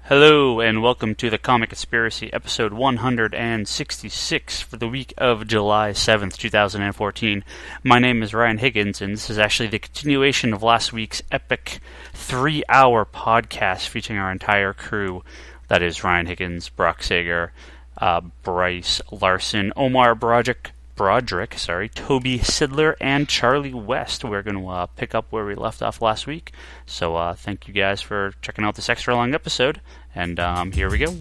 Hello, and welcome to the Comic Conspiracy, episode 166 for the week of July 7th, 2014. My name is Ryan Higgins, and this is actually the continuation of last week's epic 3-hour podcast featuring our entire crew. That is Ryan Higgins, Brock Sager, Bryce Larsen, Omar Brodrick, Toby Sidler, and Charlie West. We're going to pick up where we left off last week. So thank you guys for checking out this extra long episode. And here we go.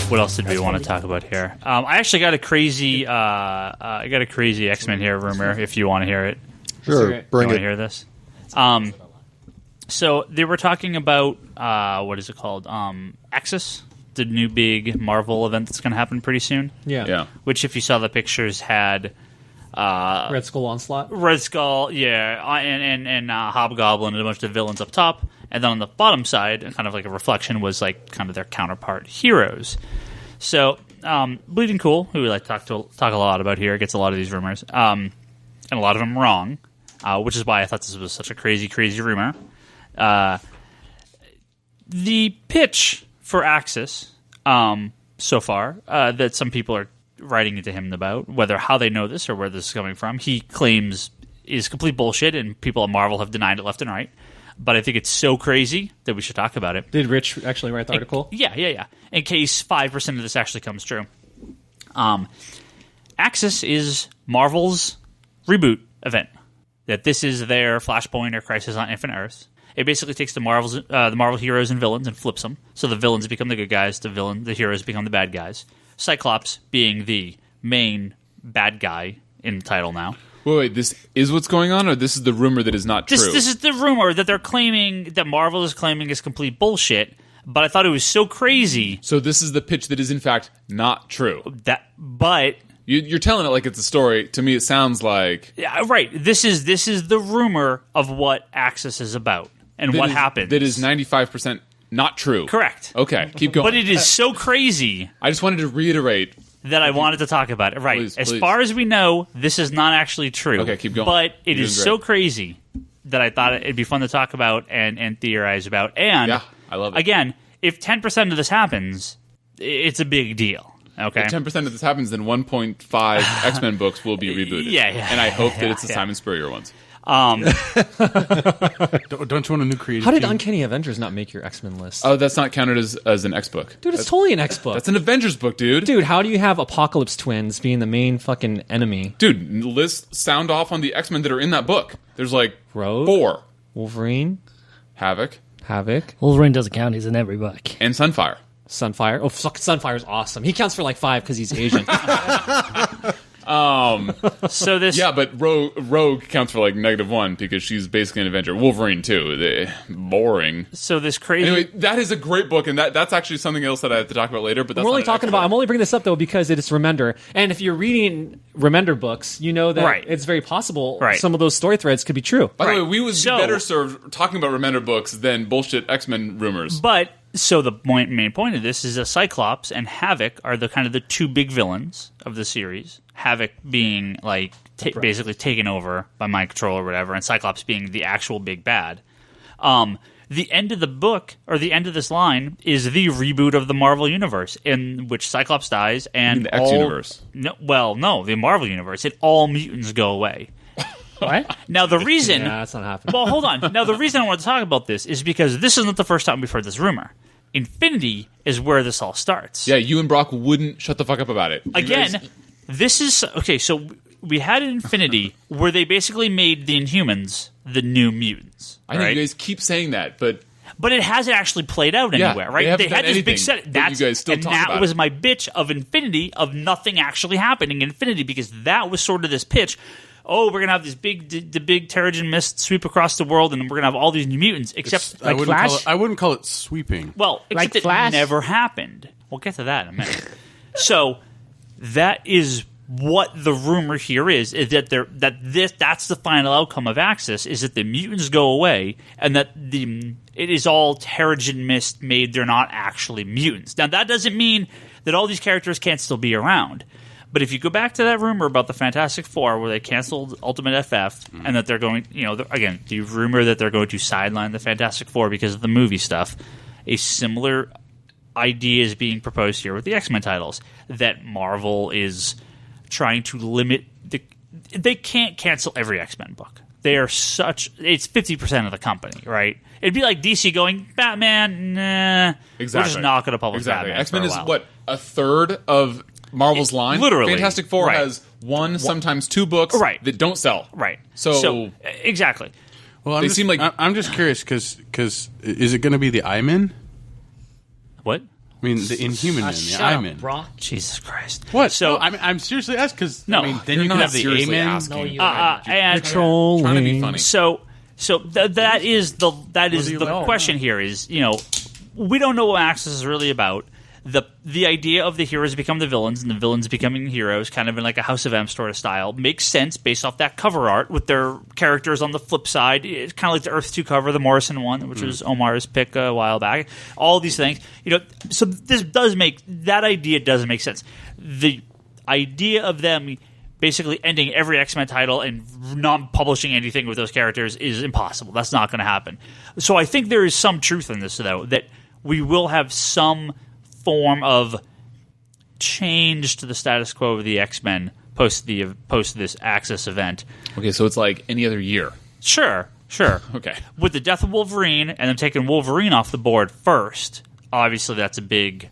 What else did we want to talk about here? I actually got a crazy, X-Men here rumor. If you want to hear it, sure, bring it. Hear this? So they were talking about what is it called? Axis, the new big Marvel event that's going to happen pretty soon. Yeah. Which, if you saw the pictures, had Red Skull Onslaught. Red Skull, yeah, and Hobgoblin and a bunch of the villains up top, and then on the bottom side, kind of like a reflection, was like kind of their counterpart heroes. So Bleeding Cool, who we like talk a lot about here, gets a lot of these rumors, and a lot of them wrong. Which is why I thought this was such a crazy rumor. The pitch for Axis so far that some people are writing into him about, how they know this or where this is coming from, he claims is complete bullshit, and people at Marvel have denied it left and right. But I think it's so crazy that we should talk about it. Did Rich actually write the article? Yeah. In case 5% of this actually comes true. Axis is Marvel's reboot event. That this is their Flashpoint or Crisis on Infinite Earths. It basically takes the Marvel heroes and villains and flips them. So the villains become the good guys, the heroes become the bad guys. Cyclops being the main bad guy in the title now. Wait, this is what's going on, or this is the rumor that is not true? This is the rumor that they're claiming, that Marvel is claiming is complete bullshit, but I thought it was so crazy. So this is the pitch that is in fact not true. But... You're telling it like it's a story. To me, it sounds like... Yeah, right. This is the rumor of what Axis is about and what happens. That is 95% not true. Correct. Okay, keep going. But it is so crazy... I just wanted to reiterate... that I wanted to talk about it. Right. Please. As far as we know, this is not actually true. Okay, keep going. But it is so crazy that I thought it'd be fun to talk about and theorize about. And, yeah, I love it. Again, if 10% of this happens, it's a big deal. Okay. If 10% of this happens, then 1.5 X-Men books will be rebooted. Yeah. And I hope that it's the Simon Spurrier ones. Don't you want a new creative How did team? Uncanny Avengers not make your X-Men list? Oh, that's not counted as an X book. Dude, it's totally an X book. That's an Avengers book, dude. Dude, how do you have Apocalypse Twins being the main fucking enemy? Dude, list sound off on the X-Men that are in that book. There's like Rogue? 4. Wolverine? Havoc. Wolverine doesn't count. He's in every book. And Sunfire. Sunfire? Oh, fuck, Sunfire's awesome. He counts for like 5 because he's Asian. So this... Yeah, but Rogue counts for like -1 because she's basically an Avenger. Wolverine, too. Boring. So this crazy... Anyway, that is a great book, and that's actually something else that I have to talk about later, but that's I'm only bringing this up, though, because it's Remender. And if you're reading Remender books, you know that it's very possible some of those story threads could be true. By the way, we would be better served talking about Remender books than bullshit X-Men rumors. But... So the main point of this is that Cyclops and Havoc are the kind of the two big villains of the series. Havoc being like basically taken over by mind control or whatever, and Cyclops being the actual big bad. The end of the book, or the end of this line, is the reboot of the Marvel Universe, in which Cyclops dies and the X Universe. No, the Marvel Universe. And all mutants go away. What? Now, the reason... Yeah, that's not happening. Well, hold on. Now, the reason I want to talk about this is because this is not the first time we've heard this rumor. Infinity is where this all starts. Yeah, you and Brock wouldn't shut the fuck up about it. Again, this is... Okay, so we had an Infinity where they basically made the Inhumans the new mutants. I know you guys keep saying that, but it hasn't actually played out anywhere, right? They had this big set. You guys still talk about that was my bitch of Infinity, of nothing actually happening in Infinity, because that was sort of this pitch. Oh, we're gonna have this big Terrigen mist sweep across the world, and we're gonna have all these new mutants. Except I wouldn't call it sweeping. Well, except it never happened. We'll get to that in a minute. So that is what the rumor here is that that's the final outcome of Axis, is that the mutants go away, and that it is all Terrigen mist made. They're not actually mutants. Now, that doesn't mean that all these characters can't still be around. But if you go back to that rumor about the Fantastic Four where they canceled Ultimate FF and that they're going, again, the rumor that they're going to sideline the Fantastic Four because of the movie stuff, a similar idea is being proposed here with the X-Men titles, that Marvel is trying to limit they can't cancel every X-Men book. They are it's 50% of the company, right? It'd be like DC going, Batman, nah. Exactly. We're just not going to publish Batman. X-Men is a third of Marvel's line? Literally. Fantastic Four has one, sometimes two books that don't sell. Right. So exactly. Well, I'm just curious because is it going to be the I-Men? What? I mean, the Inhuman Men, the I-Men. Jesus Christ. What? So I'm seriously asking because then you can have the A-Men. No, you're and trying to be funny. So that is the question here is, we don't know what Axis is really about. The idea of the heroes become the villains and the villains becoming heroes, kind of in like a House of M sort of style, makes sense based off that cover art with their characters on the flip side. It's kind of like the Earth 2 cover, the Morrison one, which was Omar's pick a while back. All these things, so that idea does make sense. The idea of them basically ending every X-Men title and not publishing anything with those characters is impossible. That's not going to happen. So I think there is some truth in this, though, that we will have some form of change to the status quo of the X-Men post this Axis event. Okay, so it's like any other year. Sure. Okay. With the death of Wolverine and them taking Wolverine off the board first, obviously that's a big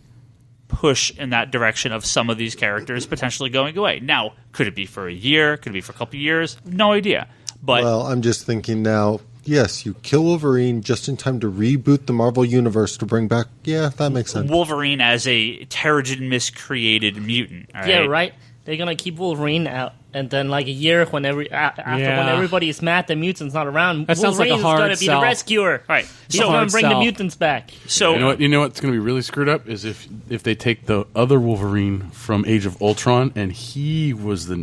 push in that direction of some of these characters potentially going away. Now, could it be for a year? Could it be for a couple of years? No idea. But I'm just thinking now, yes, you kill Wolverine just in time to reboot the Marvel Universe to bring back... Yeah, that makes sense. Wolverine as a Terrigen miscreated mutant. Right? Yeah, right? They're going to keep Wolverine out, and then like a year when when everybody is mad the mutant's not around, that Wolverine is going to be the rescuer. Right. He's going to bring the mutants back. So you know what's going to be really screwed up is if they take the other Wolverine from Age of Ultron, and he was the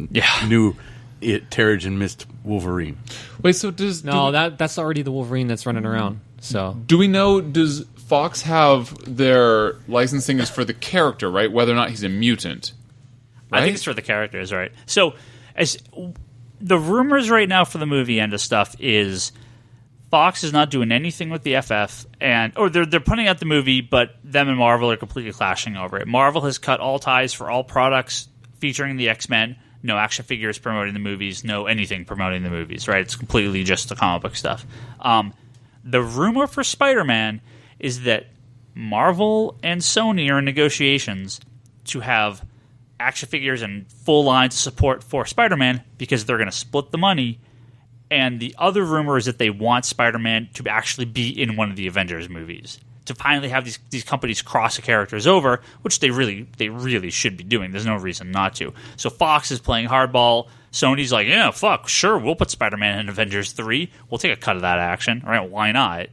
new... Terrigen missed Wolverine. Wait, so that's already the Wolverine that's running around. So do we know? Does Fox have their licensing is for the character, right? Whether or not he's a mutant, right? I think it's for the characters, right? So as the rumors right now for the movie end of stuff is Fox is not doing anything with the FF, or they're putting out the movie, but them and Marvel are completely clashing over it. Marvel has cut all ties for all products featuring the X-Men. No action figures promoting the movies, no anything promoting the movies, right? It's completely just the comic book stuff. The rumor for Spider-Man is that Marvel and Sony are in negotiations to have action figures and full lines of support for Spider-Man because they're going to split the money. And the other rumor is that they want Spider-Man to actually be in one of the Avengers movies, to finally have these companies cross the characters over, which they really should be doing. There's no reason not to. So Fox is playing hardball. Sony's like, yeah, fuck, sure, we'll put Spider-Man in Avengers 3. We'll take a cut of that action. All right, why not?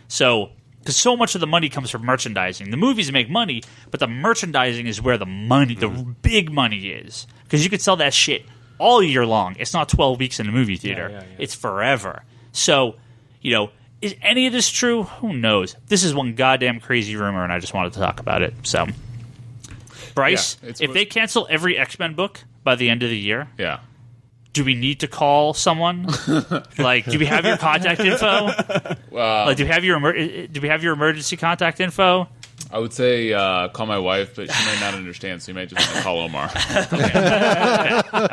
So, because so much of the money comes from merchandising. The movies make money, but the merchandising is where the money, the big money is. Because you could sell that shit all year long. It's not 12 weeks in a movie theater. Yeah. It's forever. So, is any of this true? Who knows? This is one goddamn crazy rumor, and I just wanted to talk about it. So, Bryce, if they cancel every X-Men book by the end of the year, do we need to call someone? Like, do we have your contact info? Do we have your emergency contact info? I would say call my wife, but she might not understand, so you might just want to call Omar.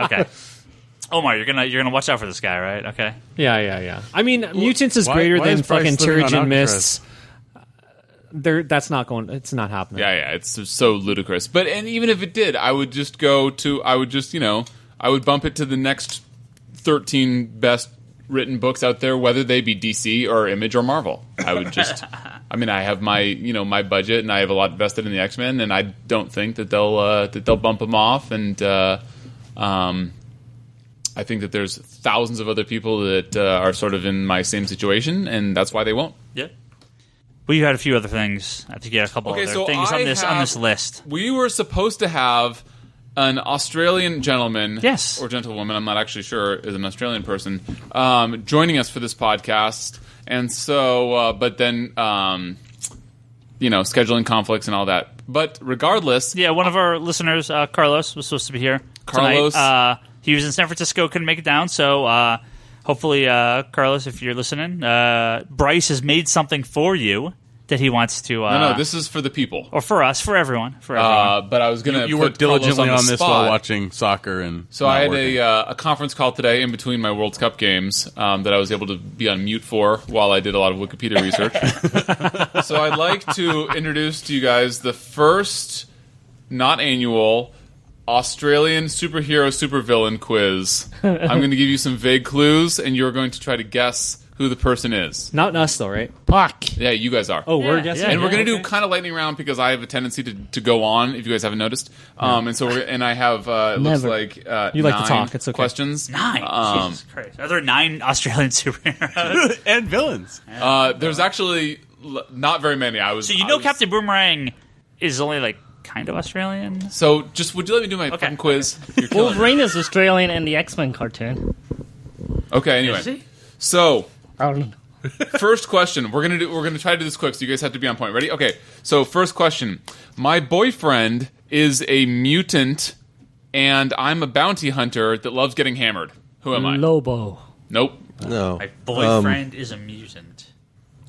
Okay. Omar, you're gonna watch out for this guy, right? Okay. Yeah. I mean, mutants is greater than fucking Terrigen mists. That's not going. It's not happening. Yeah. It's so ludicrous. And even if it did, I would just I would bump it to the next 13 best written books out there, whether they be DC or Image or Marvel. I would just. I mean, I have my my budget, and I have a lot invested in the X-Men, and I don't think that they'll bump them off, and I think that there's thousands of other people that are sort of in my same situation, and that's why they won't. Yeah. Well, you had a few other things. I think you had a couple other things on this list. We were supposed to have an Australian gentleman, or gentlewoman, I'm not actually sure, is an Australian person, joining us for this podcast, and so, but then, scheduling conflicts and all that But regardless... Yeah, one of our listeners, Carlos, was supposed to be here Carlos. tonight. He was in San Francisco, couldn't make it down, so hopefully, Carlos, if you're listening, Bryce has made something for you that he wants to... No, this is for the people. Or for us, for everyone. For everyone. But I was going to You worked diligently on this spot. while watching soccer. And so I had a conference call today in between my World Cup games that I was able to be on mute for while I did a lot of Wikipedia research. So I'd like to introduce to you guys the first, not annual, Australian superhero supervillain quiz. I'm going to give you some vague clues, and you're going to try to guess who the person is. Not us, though, right? Fuck. Yeah, you guys are. Oh, we're guessing. And we're going to do kind of lightning round because I have a tendency to go on, if you guys haven't noticed. And so I have, it looks like, you like to 9 talk. It's okay. questions. 9? Jesus Christ. Are there 9 Australian superheroes? and villains. There's actually not very many. So Captain Boomerang is only, like, kind of Australian? So would you let me do my fucking quiz? You're killing me. Wolverine is Australian in the X-Men cartoon. Okay, anyway. Is he? So... I don't know. First question. We're gonna try to do this quick, so you guys have to be on point. Ready? Okay. So first question. My boyfriend is a mutant, and I'm a bounty hunter that loves getting hammered. Who am I? Lobo. Nope. No. My boyfriend is a mutant.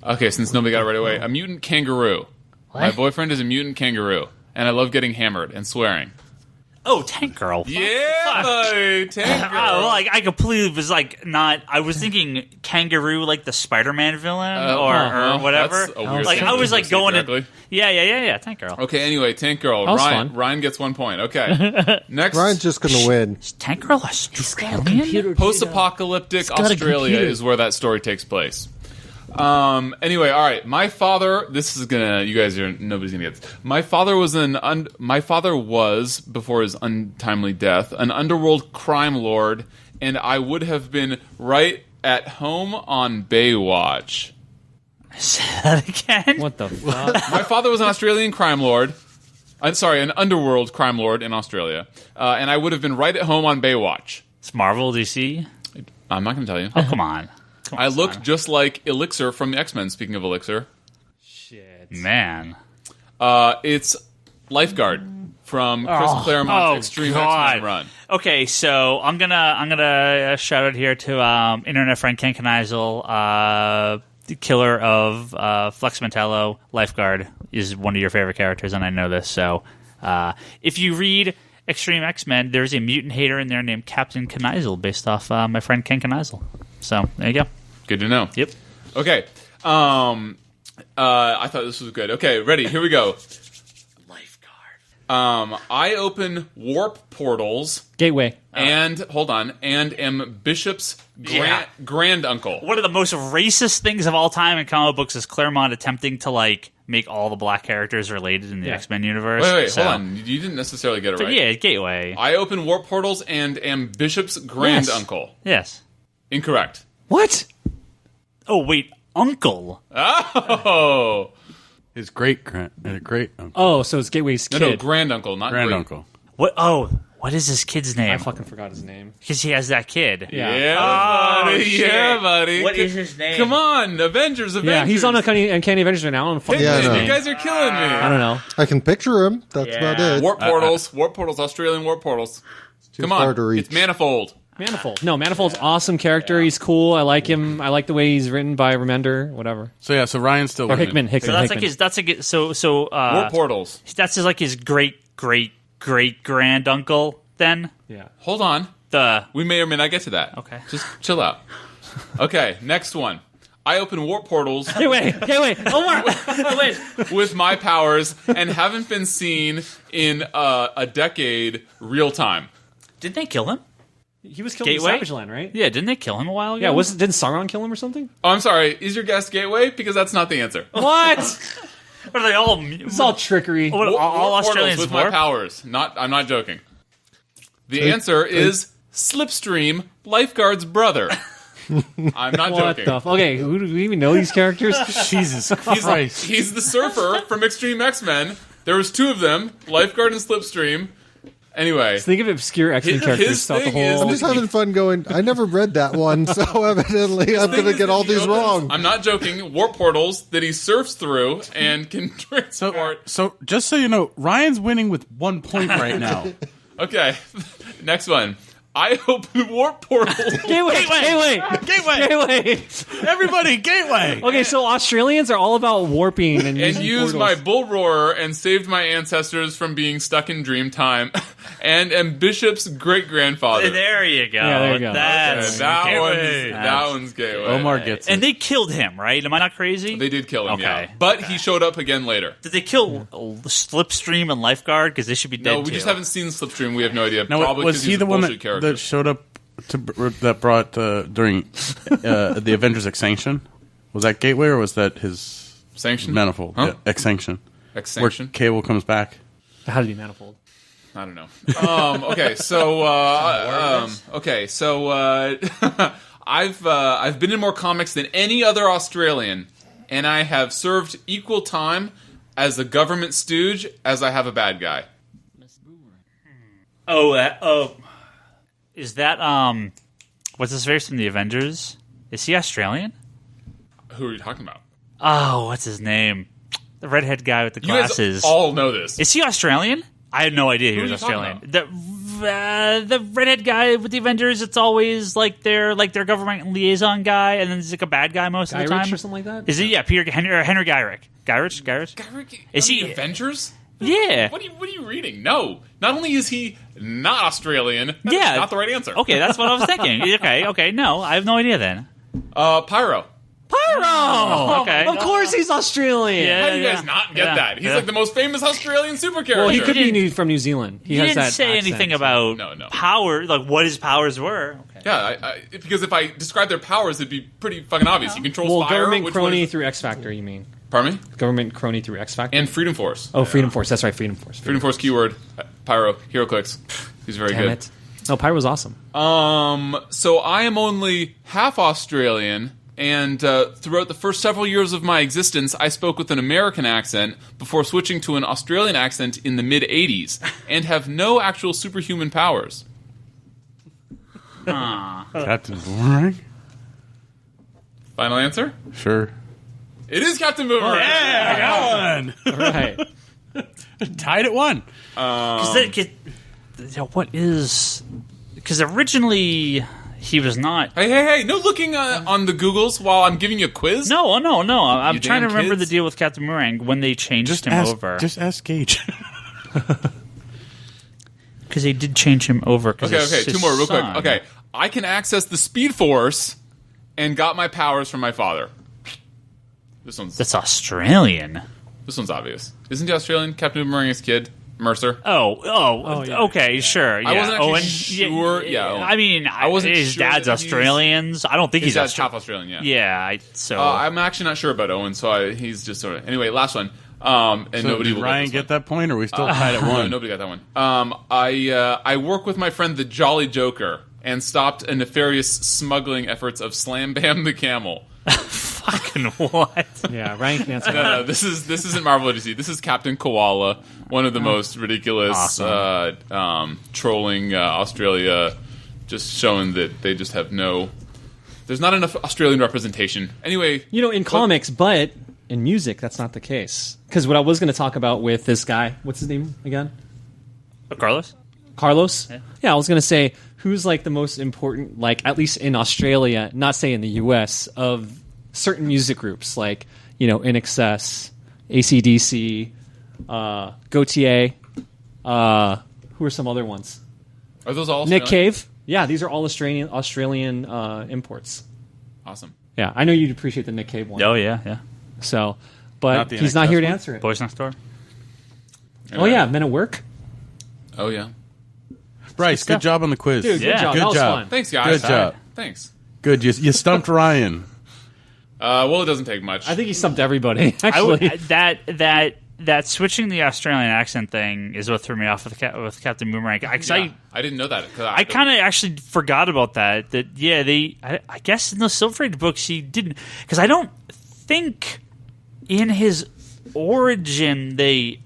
Okay, since nobody got it right away, a mutant kangaroo. What? My boyfriend is a mutant kangaroo, and I love getting hammered and swearing. Oh, Tank Girl. Yeah, buddy, Tank Girl. Well, I completely was not. I was thinking Kangaroo, like the Spider-Man villain, or whatever. That's a weird Like thing I was to like say going directly. in. Yeah, Tank Girl. Okay, anyway, Tank Girl. That was Ryan. fun. Ryan gets 1 point. Okay. Next. Ryan's just going to win. Is Tank Girl Australian? Post-apocalyptic got a Australia computer. is where that story takes place. Anyway, all right. My father. This is gonna. You guys are. Nobody's gonna get this. My father was before his untimely death an underworld crime lord, and I would have been right at home on Baywatch. Say that again. What the fuck? My father was an Australian crime lord. I'm sorry, an underworld crime lord in Australia, and I would have been right at home on Baywatch. It's Marvel, DC. I'm not going to tell you. Oh, come on. I look just like Elixir from the X-Men, speaking of Elixir. Shit. Man. It's Lifeguard from Chris Claremont's Extreme X-Men run. Okay, so I'm gonna shout out here to internet friend Ken Kneisel, the killer of Flex Mentallo. Lifeguard is one of your favorite characters, and I know this. So if you read Extreme X-Men, there's a mutant hater in there named Captain Kneisel, based off my friend Ken Kneisel. So there you go. Good to know. Yep. Okay. I thought this was good. Okay, ready. Here we go. Lifeguard. I open warp portals Gateway. and am Bishop's granduncle. One of the most racist things of all time in comic books is Claremont attempting to make all the black characters related in the X-Men universe. Wait, hold on. You didn't necessarily get it right. Yeah, Gateway. I open warp portals and am Bishop's granduncle. Yes. Incorrect. What? Oh, wait. Uncle. Oh. His great uncle. Oh, so it's Gateway's kid. No, granduncle, not Granduncle. What? Oh, what is this kid's name? I fucking forgot his name. Because he has that kid. Yeah, buddy. shit. Yeah, buddy. What is his name? Come on, Avengers. Yeah, he's on Uncanny Avengers right now. I don't fucking Yeah, I know know. his You name. guys are killing me. I don't know. I can picture him. That's Yeah. about it. Warp portals, Australian warp portals. Come far on, to reach. it's Manifold. Manifold. No, Manifold's awesome character. He's cool. I like him. I like the way he's written by Remender. Whatever. So Ryan's still Or winning. Hickman. So that's like his. That's like so. Warp portals. That's his great granduncle. Then Yeah. Hold on. We may or may not get to that. Okay. Just chill out. Okay, next one. I open warp portals Wait. Omar. Wait. with my powers and haven't been seen in a decade real time. didn't they kill him? He was killed in Gateway? Savage Land, right? Yeah, didn't they kill him a while ago? Yeah. Didn't Sauron kill him or something? Oh, I'm sorry. Is your guess Gateway? Because that's not the answer. What? What are they all? It's all trickery. What, Warp all portals Australians with warp? my powers. I'm not joking. The answer is Slipstream, Lifeguard's brother. I'm not What joking. the? Okay, who do we even know these characters? Jesus Christ. He's the surfer from Extreme X-Men. There was two of them, Lifeguard and Slipstream, Anyway, think of obscure X-Men characters throughout the whole. I'm just having fun going. I never read that one, so evidently I'm going to get all these wrong. I'm not joking. Warp portals that he surfs through and can transport. So just so you know, Ryan's winning with 1 point right now. Okay, next one. I open warp portals. Gateway! Everybody, gateway! Okay, so Australians are all about warping and used my bull roarer and saved my ancestors from being stuck in dream time, and am Bishop's great grandfather. There you go. Yeah, there you go. That's That one's gateway. Omar gets it. And they killed him, right? Am I not crazy? They did kill him, Okay. yeah. But he showed up again later. Did they kill Slipstream and Lifeguard? Because they should be dead No, we just haven't seen Slipstream. We have no idea. Now, Probably was because he he's the a one bullshit character. that showed up that brought during the Avengers Extinction? Was that gateway or was that his Sanction? manifold? Huh? Yeah, Extinction. Extinction? Where Cable comes back. How did he manifold? I don't know. I've been in more comics than any other Australian, and I have served equal time as a government stooge as I have a bad guy. Is that what's his face from the Avengers? Is he Australian? Who are you talking about? Oh, what's his name? The redhead guy with the You guys glasses. all know this. Is he Australian? I had no idea he was are you Australian. talking The redhead guy with the Avengers. It's always like their government liaison guy, and then he's like a bad guy most of the time. Guy or something like that? Is he? Yeah, Henry Gyrick. Gyrick? Is he Avengers? Yeah. What are you reading? No. Not only is he not Australian, that is not the right answer. Okay, that's what I was thinking. Okay, no, I have no idea then. Pyro. Pyro! Okay. Of course he's Australian. How do you guys not get that? He's like the most famous Australian super character. Well, he could be from New Zealand. He You has didn't that say accent. anything about No. power, like what his powers were. Okay. Yeah, because if I describe their powers, it'd be pretty fucking obvious. He controls Well, fire. government which crony one is- through X Factor, you mean? Pardon me? Government crony through X Factor? And Freedom Force. Oh, Freedom Force. That's right, Freedom Force. Freedom Force keyword. Pyro. Hero clicks. He's very Damn good. it. No, Pyro was awesome. So I am only half Australian, and throughout the first several years of my existence, I spoke with an American accent before switching to an Australian accent in the mid-'80s, and have no actual superhuman powers. Captain Boomerang? Final answer? Sure. It is Captain Boomerang. Yeah, I got one. All right. Tied at 1. Because originally he was not. Hey! No looking on the Googles while I'm giving you a quiz. No. I'm You trying to damn remember kids. the deal with Captain Boomerang when they changed him over. Just ask Gage. Because they did change him over. Okay. Two more real quick. Okay. I can access the Speed Force and got my powers from my father. That's Australian. This one's obvious. Isn't he Australian? Captain Boomerang's kid, Mercer. Yeah. Okay, sure. Yeah. I wasn't actually sure. Yeah. I mean, I wasn't his sure dad's that he's- Australians. I don't think His he's dad's Australian. half Australian, yeah. Yeah, I'm actually not sure about Owen, so he's just sort of... Anyway, last one. And So nobody did will Ryan this get one. that point, or are we still tied at No, 1? nobody got that one. I work with my friend the Jolly Joker and stopped a nefarious smuggling efforts of Slam Bam the Camel. Fucking what? Yeah, Ryan can answer that. No, this isn't Marvel DC. This is Captain Koala, one of the most ridiculous trolling Australia, just showing that they just have no... There's not enough Australian representation. Anyway... In comics, but in music, that's not the case. Because what I was going to talk about with this guy, what's his name again? Carlos? Carlos? Yeah, I was going to say, who's like the most important, like at least in Australia, not say in the US, of certain music groups, like, In Excess, AC/DC, Gautier, who are some other ones? Are those all Nick Australian? Cave? Yeah, these are all Australian imports. Awesome. Yeah, I know you'd appreciate the Nick Cave one. Oh, yeah. So, Not but the he's not NXS here to one? answer it. Boys Next Door? Oh yeah, Men at Work. Oh, yeah. Bryce, good job on the quiz. Dude, good Yeah. job. Good That was job. fun. Thanks, guys. Good job. Thanks. Good. You stumped Ryan. Well, it doesn't take much. I think he stumped everybody. I would, Actually, that switching the Australian accent thing is what threw me off with Captain Boomerang. I didn't know that. I kind of actually forgot about that. I guess in the Silver Age books he didn't, because I don't think in his origin they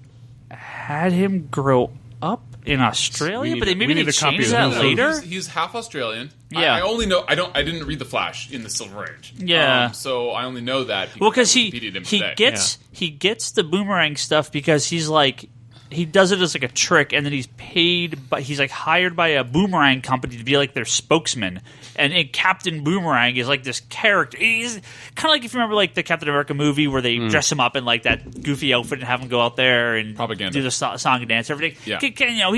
had him grow up in Australia, but maybe need they a copy changed of that that. later. He's half Australian. Yeah. I only know. I didn't read the Flash in the Silver Age. Yeah. So I only know that. Well, because he gets gets the boomerang stuff because he's like he does it as like a trick, and then he's paid, but he's like hired by a boomerang company to be like their spokesman. And Captain Boomerang is like this character. He's kind of like if you remember like the Captain America movie where they dress him up in like that goofy outfit and have him go out there and propaganda, do the song and dance, everything. Yeah.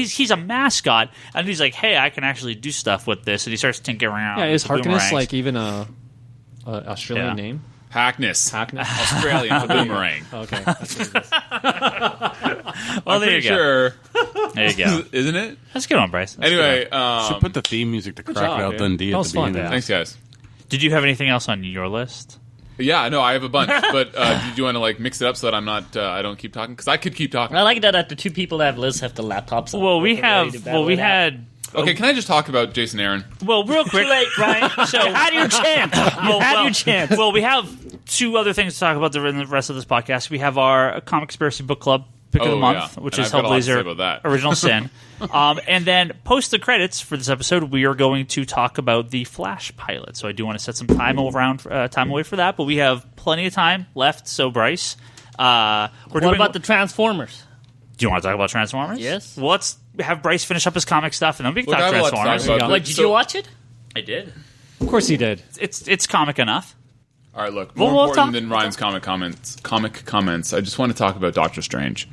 He's a mascot, and he's like, hey, I can actually do stuff with this, and he starts tinkering around. Yeah, is with Harkness boomerangs. like even a Australian name? Hackness. Australian for boomerang. Okay. That's what it is. Well, there you go. Sure. There you go. Isn't it? That's a good one, Bryce. That's Anyway, Should put the theme music to Crocodile job, Dundee that at was the fun. beginning. thanks, guys. Did you have anything else on your list? Yeah, no, I have a bunch, but did you want to like mix it up so that I'm not? I don't keep talking because I could keep talking. I like that the two people that have lists have the laptops. Well, we had. Okay, can I just talk about Jason Aaron? Well, real quick. Too late, Ryan. So you had your chance. You had your chance. Well, we have two other things to talk about in the rest of this podcast. We have our Comic Conspiracy Book Club pick of the month, which and is I've got a lot to say Hellblazer about that. Original Sin. And then post the credits for this episode, we are going to talk about the Flash pilot. So I do want to set some time away for that, but we have plenty of time left. So Bryce, What about the Transformers? Do you want to talk about Transformers? Yes. Well, let's have Bryce finish up his comic stuff, and then we can Look, I talk have a lot to talk Transformers. about. What, did you watch it? I did. Of course he did. It's comic enough. All right, look, more We'll important talk- than Ryan's comic comments, I just want to talk about Doctor Strange.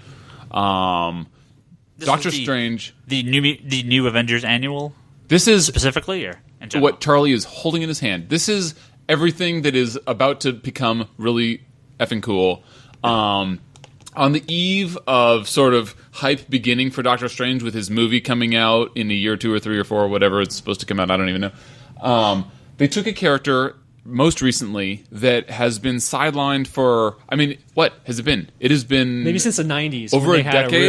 This Doctor is Strange. the new Avengers annual This is specifically, or in general? what Charlie is holding in his hand. This is everything that is about to become really effing cool. On the eve of sort of hype beginning for Doctor Strange with his movie coming out in a year, 2 or 3 or 4, or whatever it's supposed to come out, I don't even know. They took a character most recently that has been sidelined for, I mean, what has it been? It has been Maybe since the 90s. Over when a they had decade?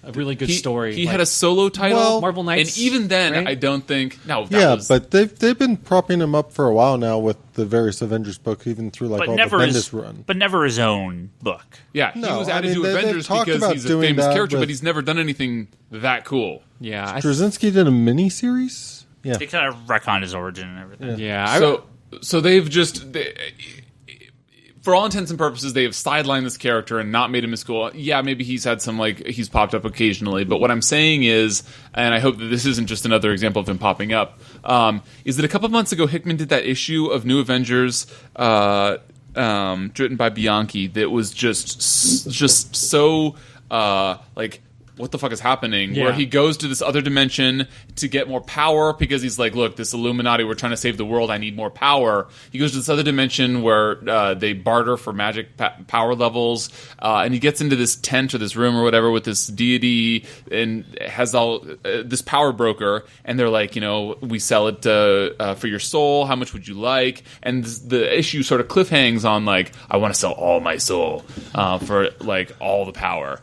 a really good story. He like had a solo title, Well- Marvel Knights, and even then, right? I don't think. No, that Yeah, was, but they've been propping him up for a while now with the various Avengers books, even through like but all never the his Bendis run. but never his own book. yeah, he No, was I added mean, to they've Avengers talked because about he's a doing famous that character, with- but he's never done anything that cool. Yeah. Straczynski did a miniseries. Yeah, They kind of retconned his origin and everything. Yeah. So they've just, for all intents and purposes, they have sidelined this character and not made him as cool. Yeah, maybe he's had some, like, he's popped up occasionally, but what I'm saying is, and I hope that this isn't just another example of him popping up, is that a couple of months ago, Hickman did that issue of New Avengers, written by Bianchi, that was just so, like, what the fuck is happening? Yeah. Where he goes to this other dimension to get more power because he's like, look, this Illuminati, we're trying to save the world, I need more power. He goes to this other dimension where they barter for magic power levels, and he gets into this tent or this room or whatever with this deity and has all this power broker, and they're like, you know, we sell it for your soul, how much would you like? And the issue sort of cliffhangs on like, I want to sell all my soul for like all the power.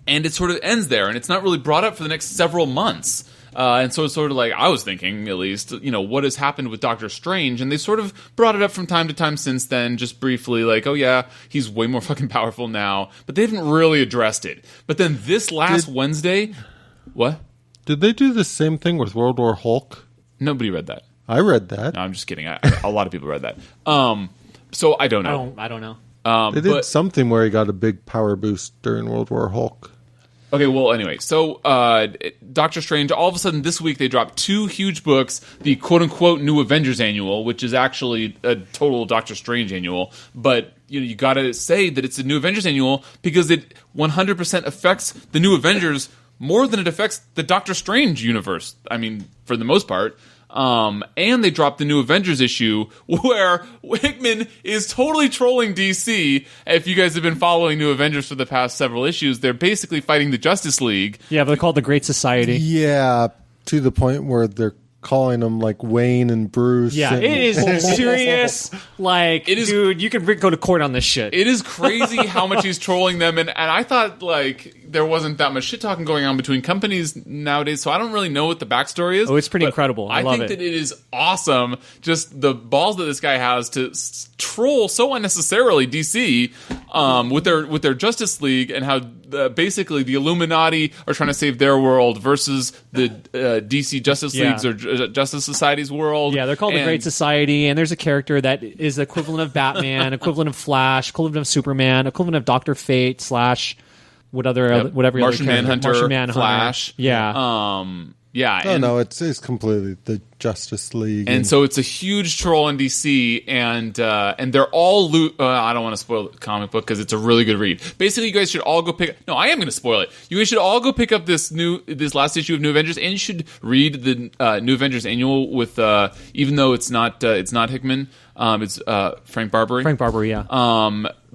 And it sort of ends there, and it's not really brought up for the next several months. And so it's sort of like, I was thinking, at least, you know, what has happened with Doctor Strange? And they sort of brought it up from time to time since then, just briefly, like, oh yeah, he's way more fucking powerful now. But they haven't really addressed it. But then this last Wednesday... What? did they do the same thing with World War Hulk? Nobody read that. I read that. No, I'm just kidding. A lot of people read that. So I don't know. I don't know. They did but- something where he got a big power boost during World War Hulk. Okay, well, anyway, so Doctor Strange, all of a sudden this week they dropped 2 huge books, the quote-unquote New Avengers Annual, which is actually a total Doctor Strange Annual, but you gotta say that it's a New Avengers Annual because it 100% affects the New Avengers more than it affects the Doctor Strange universe, I mean, for the most part. And they dropped the New Avengers issue where Hickman is totally trolling DC. If you guys have been following New Avengers for the past several issues, they're basically fighting the Justice League. Yeah, but they're called the Great Society. Yeah, to the point where they're calling them like Wayne and Bruce. Yeah, and- it is serious. Like, It is- dude, you could go to court on this shit. It is crazy how much he's trolling them, and I thought like there wasn't that much shit talking going on between companies nowadays, so I don't really know what the backstory is. Oh, it's pretty but incredible. I love think it. that it is awesome, just the balls that this guy has to troll so unnecessarily DC with their Justice League and how basically the Illuminati are trying to save their world versus the DC Justice League's or Justice Society's world. Yeah, they're called the Great Society, and there's a character that is the equivalent of Batman, equivalent of Flash, equivalent of Superman, equivalent of Dr. Fate / whatever Martian other Manhunter, Flash. Yeah. Yeah. No, it's completely the Justice League. And so it's a huge troll in DC, and they're all I don't want to spoil the comic book because it's a really good read. Basically, you guys should all go pick. No, I am going to spoil it. You guys should all go pick up this last issue of New Avengers, and you should read the New Avengers annual with even though it's not Hickman. It's Frank Barbary. Frank Barbary, yeah.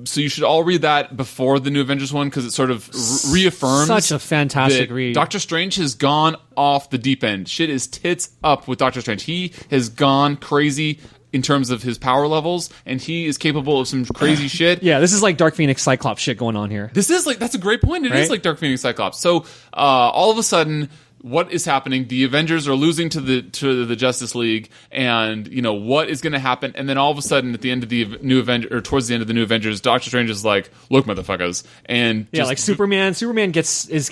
So you should all read that before the New Avengers one because it sort of reaffirms such a fantastic that read. Doctor Strange has gone off the deep end. Shit is tits up with Doctor Strange. He has gone crazy in terms of his power levels, and he is capable of some crazy shit. Yeah, this is like Dark Phoenix Cyclops shit going on here. This is that's a great point. It is like Dark Phoenix Cyclops. So all of a sudden, what is happening? The Avengers are losing to the Justice League, and what is going to happen? And then all of a sudden, at the end of the New Avenger, or towards the end of the New Avengers, Doctor Strange is like, "Look, motherfuckers!" And like Superman. Superman is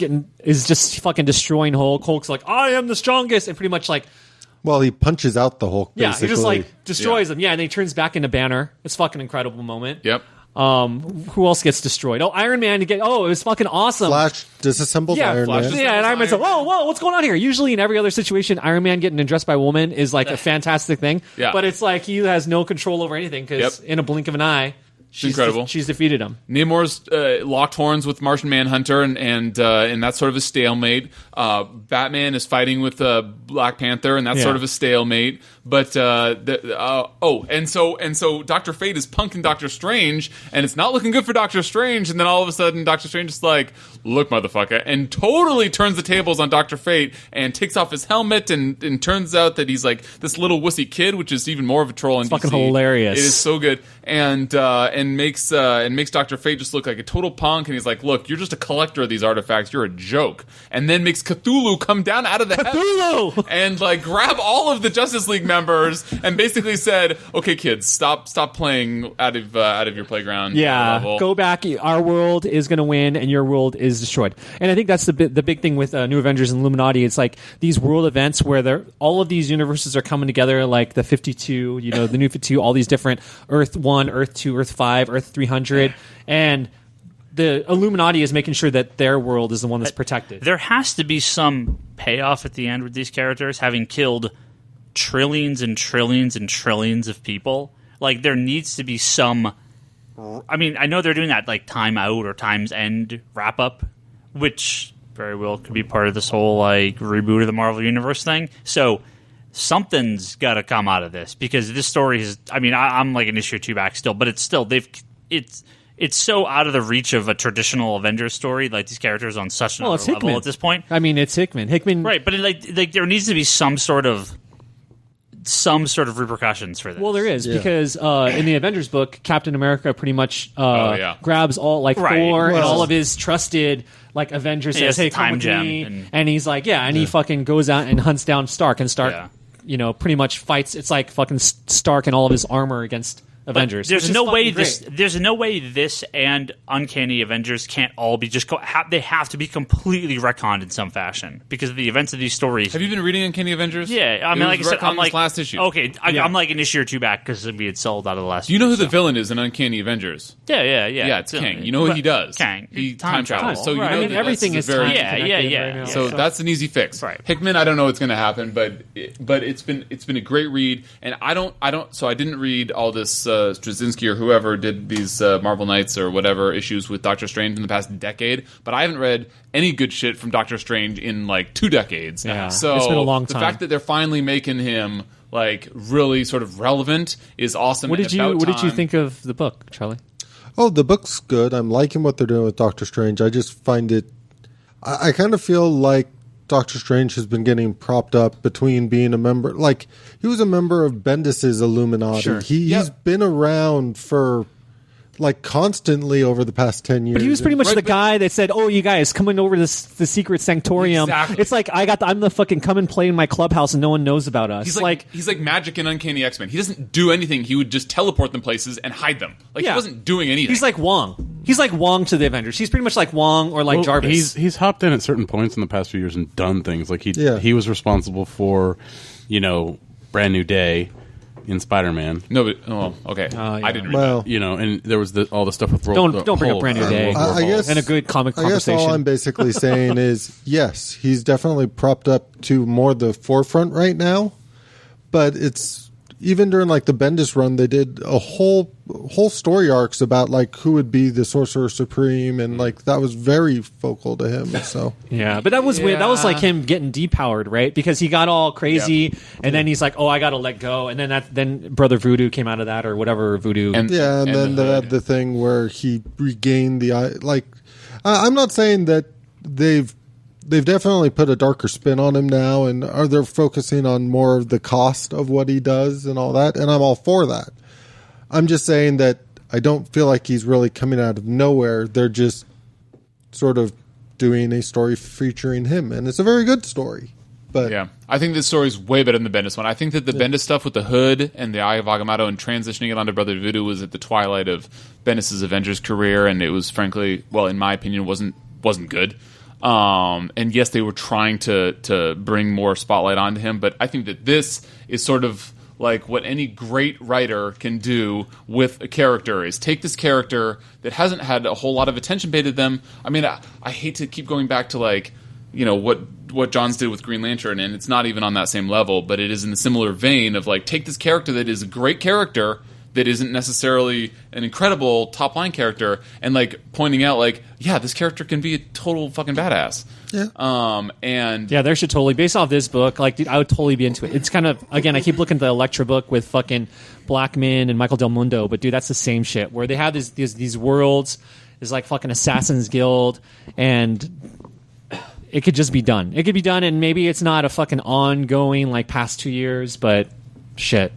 just fucking destroying Hulk. Hulk's like, "I am the strongest," and pretty much like. Well, he punches out the Hulk. Yeah, basically. he just like destroys him. Yeah, and then he turns back into Banner. It's fucking incredible moment. Yep. Who else gets destroyed? Oh, Iron Man it was fucking awesome. Flash disassembles Iron Man. Yeah, and Iron Man's like, whoa, what's going on here? Usually in every other situation, Iron Man getting undressed by a woman is like a fantastic thing. Yeah. But it's like he has no control over anything because in a blink of an eye, she's incredible. She's defeated him. Namor's locked horns with Martian Manhunter, and that's sort of a stalemate. Batman is fighting with Black Panther, and that's sort of a stalemate. But and so Dr. Fate is punking Doctor Strange, and it's not looking good for Doctor Strange. And then all of a sudden, Doctor Strange is like, "Look, motherfucker," and totally turns the tables on Dr. Fate and takes off his helmet, and turns out that he's like this little wussy kid, which is even more of a troll in DC. Fucking hilarious. It is so good, and makes Dr. Fate just look like a total punk, and he's like, "Look, you're just a collector of these artifacts. You're a joke." And then makes Cthulhu come down out of the heavens and like grab all of the Justice League members and basically said, "Okay, kids, stop playing out of your playground." Yeah, level. Go back. Our world is going to win, and your world is destroyed. And I think that's the big thing with New Avengers and Illuminati. It's like these world events where all of these universes are coming together, like the 52, the New 52, all these different Earth 1, Earth 2, Earth 5, Earth 300, and the Illuminati is making sure that their world is the one that's protected. There has to be some payoff at the end with these characters having killed trillions and trillions and trillions of people. Like, there needs to be some... I mean, I know they're doing that, like, Time Out or Time's End wrap-up, which very well could be part of this whole, like, reboot of the Marvel Universe thing. So something's got to come out of this, because this story is... I mean, I'm, like, an issue or two back still, but it's still... It's so out of the reach of a traditional Avengers story. Like, these characters are on such another level Hickman. at this point. I mean, it's Hickman. Right, but like there needs to be some sort of repercussions for this. Well, there is, because in the Avengers book, Captain America pretty much grabs all, like, Thor and all of his trusted, like, Avengers, says, "Hey, come with me," and he's like, and he fucking goes out and hunts down Stark, and Stark, pretty much fights. It's like fucking Stark and all of his armor against Avengers. There's no way this and Uncanny Avengers can't all be just they have to be completely retconned in some fashion because of the events of these stories. Have you been reading Uncanny Avengers? Yeah, I mean, like I said, I'm like last issue. Okay, I'm like an issue or two back because we had sold out of the last. Do you know who the villain is in Uncanny Avengers? Yeah. Yeah, it's Kang. You know what he does? Kang. He time travels. So right. you know everything is very time. Yeah. So that's an easy fix. Right. Hickman, I don't know what's going to happen, but it's been a great read, and I didn't read all this Straczynski or whoever did these Marvel Knights or whatever issues with Doctor Strange in the past decade, but I haven't read any good shit from Doctor Strange in like 2 decades. Yeah, so it's been a long time. The fact that they're finally making him like really sort of relevant is awesome. What did you think of the book, Charlie? Oh, the book's good. I'm liking what they're doing with Doctor Strange. I just find it... I kind of feel like Doctor Strange has been getting propped up between being a member... Like, he was a member of Bendis's Illuminati. Sure. He's been around for like constantly over the past 10 years. But he was pretty much the guy that said, "Oh, you guys coming over to the secret sanctorium." Exactly. It's like I'm the fucking come and play in my clubhouse and no one knows about us. He's like Magic and Uncanny X-Men. He doesn't do anything. He would just teleport them places and hide them. Like he wasn't doing anything. He's like Wong. He's like Wong to the Avengers. He's pretty much like Wong or like Jarvis. He's hopped in at certain points in the past few years and done things. Like he was responsible for, Brand New Day in Spider-Man. No, but okay. I didn't read that. And there was all the stuff with don't bring up Brand New Day. I guess, and a good comic I conversation. guess all I'm basically saying is, yes, he's definitely propped up to more the forefront right now, but it's even during like the Bendis run, they did a whole story arcs about like who would be the Sorcerer Supreme, and like that was very focal to him. So yeah, but that was weird. That was like him getting depowered, right? Because he got all crazy, and then he's like, "Oh, I got to let go," and then Brother Voodoo came out of that, or whatever Voodoo. And then they had the thing where he regained the like. I'm not saying that they've definitely put a darker spin on him now, and they're focusing on more of the cost of what he does and all that, and I'm all for that. I'm just saying that I don't feel like he's really coming out of nowhere. They're just sort of doing a story featuring him, and it's a very good story. But yeah, I think this story is way better than the Bendis one. I think that the Bendis stuff with the Hood and the Eye of Agamotto and transitioning it onto Brother Voodoo was at the twilight of Bendis' Avengers career, and it was frankly, well, in my opinion, wasn't good. And yes, they were trying to bring more spotlight onto him, but I think that this is sort of like what any great writer can do with a character, is take this character that hasn't had a whole lot of attention paid to them. I mean, I hate to keep going back to like, what Johns did with Green Lantern, and it's not even on that same level, but it is in a similar vein of like, take this character that is a great character that isn't necessarily an incredible top-line character, and like pointing out like, yeah, this character can be a total fucking badass. Yeah. And yeah, there should totally, based off this book, like, dude, I would totally be into it. It's kind of, again, I keep looking at the Elektra book with fucking Blackman and Michael Del Mundo, but dude, that's the same shit, where they have these worlds, there's like fucking Assassin's Guild, and it could just be done. It could be done, and maybe it's not a fucking ongoing, like, past 2 years, but shit.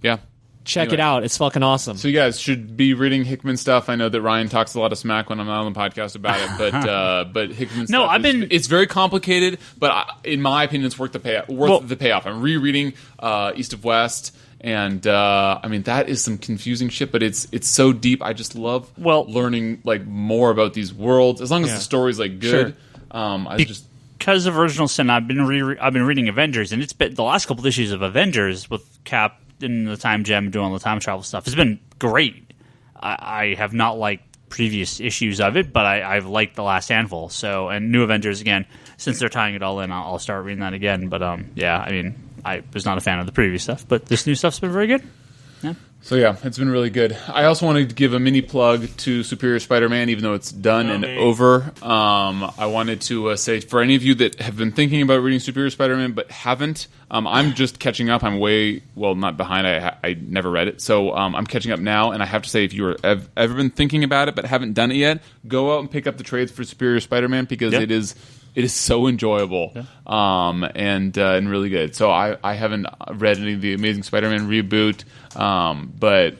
yeah. Check it out. It's fucking awesome. So you guys should be reading Hickman stuff. I know that Ryan talks a lot of smack when I'm not on the podcast about it, but Hickman stuff it's very complicated, but in my opinion, it's worth the payoff. I'm rereading East of West, and I mean, that is some confusing shit, but it's so deep. I just love learning like more about these worlds, as long as the story's like good. Sure. Because of Original Sin, I've been reading Avengers, and it's been the last couple issues of Avengers with Cap in the Time Gem doing all the time travel stuff. It's been great. I have not liked previous issues of it, but I've liked the last handful. So, and New Avengers, again, since they're tying it all in, I'll start reading that again. But yeah, I mean, I was not a fan of the previous stuff, but this new stuff's been very good. Yeah. So yeah, it's been really good. I also wanted to give a mini plug to Superior Spider-Man, even though it's done and over. I wanted to say, for any of you that have been thinking about reading Superior Spider-Man but haven't, I'm just catching up. I'm not behind. I never read it, so I'm catching up now. And I have to say, if you have ever been thinking about it but haven't done it yet, go out and pick up the trades for Superior Spider-Man, because it is so enjoyable and really good. So I haven't read any of the Amazing Spider-Man reboot, but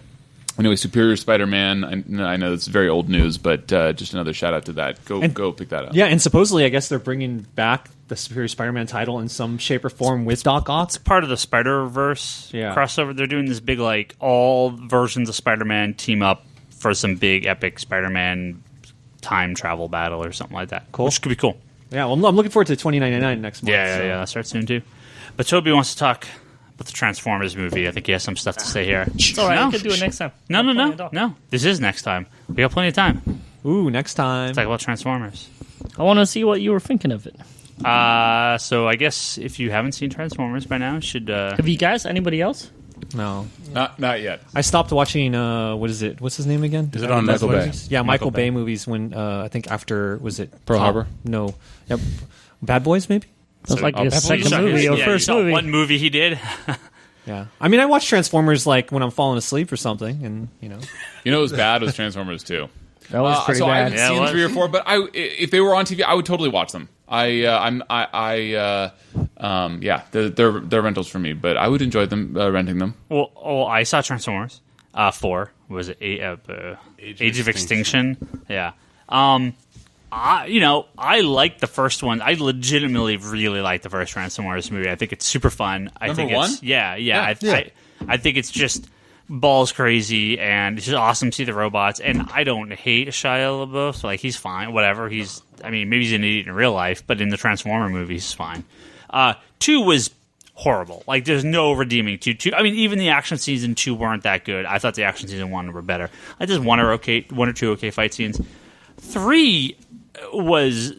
anyway, Superior Spider-Man, I know it's very old news, but just another shout out to that. Go pick that up. Yeah, and supposedly I guess they're bringing back the Superior Spider-Man title in some shape or form with Doc Ock. It's part of the Spider-Verse crossover. They're doing this big, like, all versions of Spider-Man team up for some big epic Spider-Man time travel battle or something like that. Cool. Which could be cool. Yeah, well, I'm looking forward to $20.99 next month. Yeah, that starts soon too. But Toby wants to talk about the Transformers movie. I think he has some stuff to say here. It's all right. We could do it next time. No. This is next time. We got plenty of time. Ooh, next time. Let's talk about Transformers. I want to see what you were thinking of it. So I guess if you haven't seen Transformers by now, you should. Have you guys? Anybody else? No, not yet. I stopped watching. What is it? What's his name again? Is it on Michael Bay? Yeah, Michael Bay movies. When I think after, was it Pearl Harbor? No, yep. Bad Boys maybe. That's like his You second saw movie or first movie. One movie he did. Yeah, I mean, I watch Transformers like when I'm falling asleep or something, and It was bad was Transformers 2. That was pretty so bad. I haven't seen 3 or 4, but if they were on TV, I would totally watch them. They're rentals for me, but I would enjoy them renting them. Well, I saw Transformers. 4. Was it Age of Extinction? Yeah. I like the first one. I legitimately really like the first Transformers movie. I think it's super fun. Number one? I think it's just balls crazy, and it's just awesome to see the robots. And I don't hate Shia LaBeouf. So, like, he's fine. Whatever. Maybe he's an idiot in real life, but in the Transformer movie, he's fine. 2 was horrible. Like, there's no redeeming 2. Even the action scenes in 2 weren't that good. I thought the action scenes in 1 were better. I just one or two okay fight scenes. 3 was...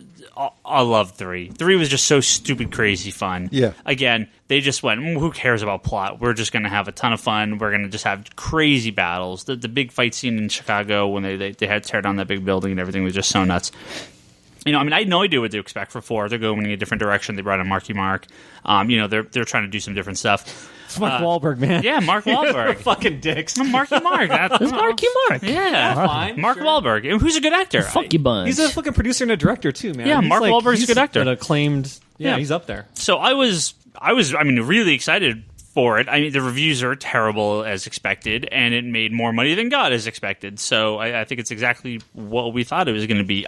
I love 3. 3 was just so stupid, crazy fun. Yeah. Again, they just went, who cares about plot? We're just going to have a ton of fun. We're going to just have crazy battles. The big fight scene in Chicago when they had to tear down that big building and everything was just so nuts. I had no idea what to expect for 4. They're going in a different direction. They brought in Marky Mark. They're trying to do some different stuff. It's Mark Wahlberg, man. Yeah, Mark Wahlberg. Fucking dicks. Marky Mark. It's Marky Mark. Yeah, fine. Mark Wahlberg, who's a good actor. Fuck you, bunch. He's a fucking producer and a director too, man. Yeah, Mark Wahlberg's a good actor. An acclaimed. Yeah. He's up there. So I was really excited for it. The reviews are terrible as expected, and it made more money than God as expected. So I think it's exactly what we thought it was going to be.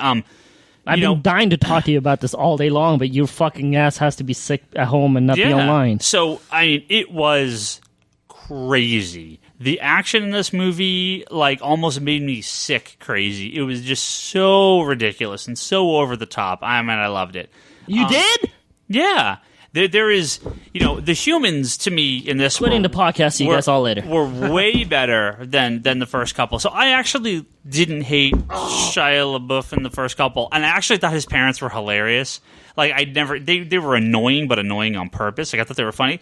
I've been dying to talk to you about this all day long, but your fucking ass has to be sick at home and not be online. So, it was crazy. The action in this movie, almost made me sick crazy. It was just so ridiculous and so over the top. I loved it. You did? Yeah. There is, the humans to me in this Quitting the podcast, see you guys all later. were way better than the first couple. So I actually didn't hate Shia LaBeouf in the first couple, and I actually thought his parents were hilarious. They were annoying, but annoying on purpose. I thought they were funny.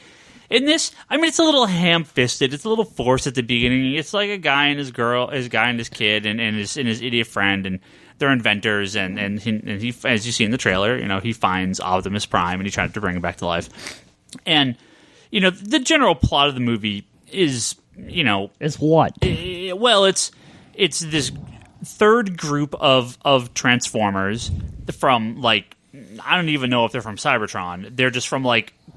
In this, it's a little ham-fisted. It's a little forced at the beginning. It's like a guy and his kid, and his idiot friend, and they're inventors, and he, as you see in the trailer, he finds Optimus Prime, and he tries to bring him back to life. And, the general plot of the movie is, Is what? It's this third group of Transformers from, I don't even know if they're from Cybertron. They're just from,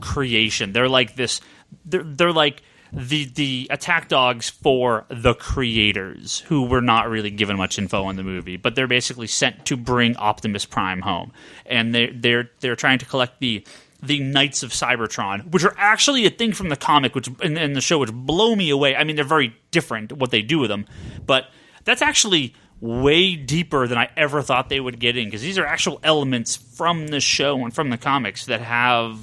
creation. They're like this... They're like... The attack dogs for the creators, who were not really given much info in the movie, but they're basically sent to bring Optimus Prime home, and they're trying to collect the Knights of Cybertron, which are actually a thing from the comic, which in the show, which blow me away. They're very different what they do with them, but that's actually way deeper than I ever thought they would get in, because these are actual elements from the show and from the comics that have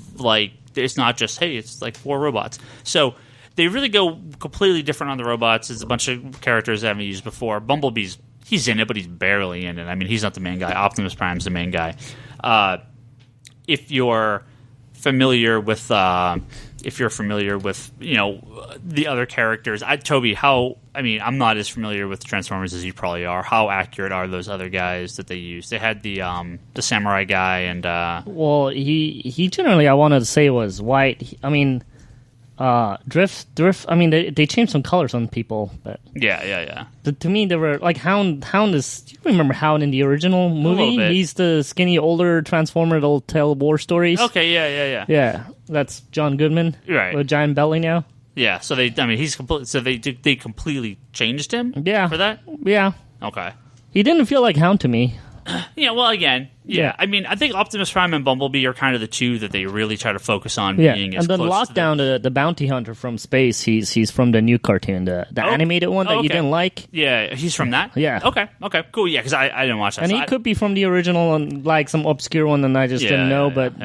it's not just it's 4 robots. So they really go completely different on the robots. There's a bunch of characters I haven't used before. Bumblebee's, he's in it, but he's barely in it. He's not the main guy. Optimus Prime's the main guy. If you're familiar with, the other characters, Toby, I'm not as familiar with Transformers as you probably are. How accurate are those other guys that they use? They had the samurai guy and... Well, he generally, I wanted to say, was white. Drift. They changed some colors on people, but yeah. To me, they were like Hound. Hound is. Do you remember Hound in the original movie? He's the skinny older Transformer that'll tell war stories. Okay, yeah. Yeah, that's John Goodman, right? With a giant belly now. Yeah, so he's complete. So they completely changed him. Yeah, for that. Yeah. Okay. He didn't feel like Hound to me. Yeah, well, again, yeah. I think Optimus Prime and Bumblebee are kind of the two that they really try to focus on being as close. And then Lockdown, the bounty hunter from space, he's from the new cartoon, the animated one that you didn't like. Yeah, he's from that? Yeah. Okay, cool, yeah, because I didn't watch that. And he could be from the original and some obscure one that I just didn't know, but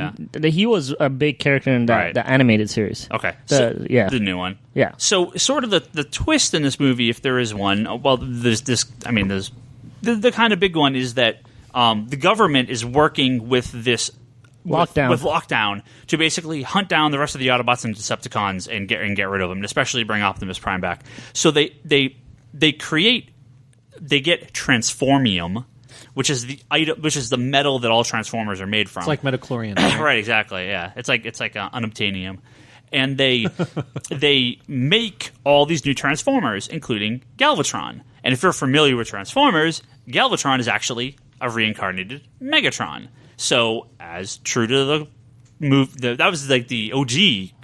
he was a big character in the animated series. Okay, the new one. Yeah. So, sort of the twist in this movie, if there is one, well, there's the kind of big one is that the government is working with this lockdown to basically hunt down the rest of the Autobots and Decepticons and get rid of them, and especially bring Optimus Prime back. So they get Transformium, which is the metal that all Transformers are made from. It's like metachlorian, right? Exactly. Yeah, it's like unobtainium, and they make all these new Transformers, including Galvatron. And if you're familiar with Transformers, Galvatron is actually a reincarnated Megatron. So, as true to that was like the OG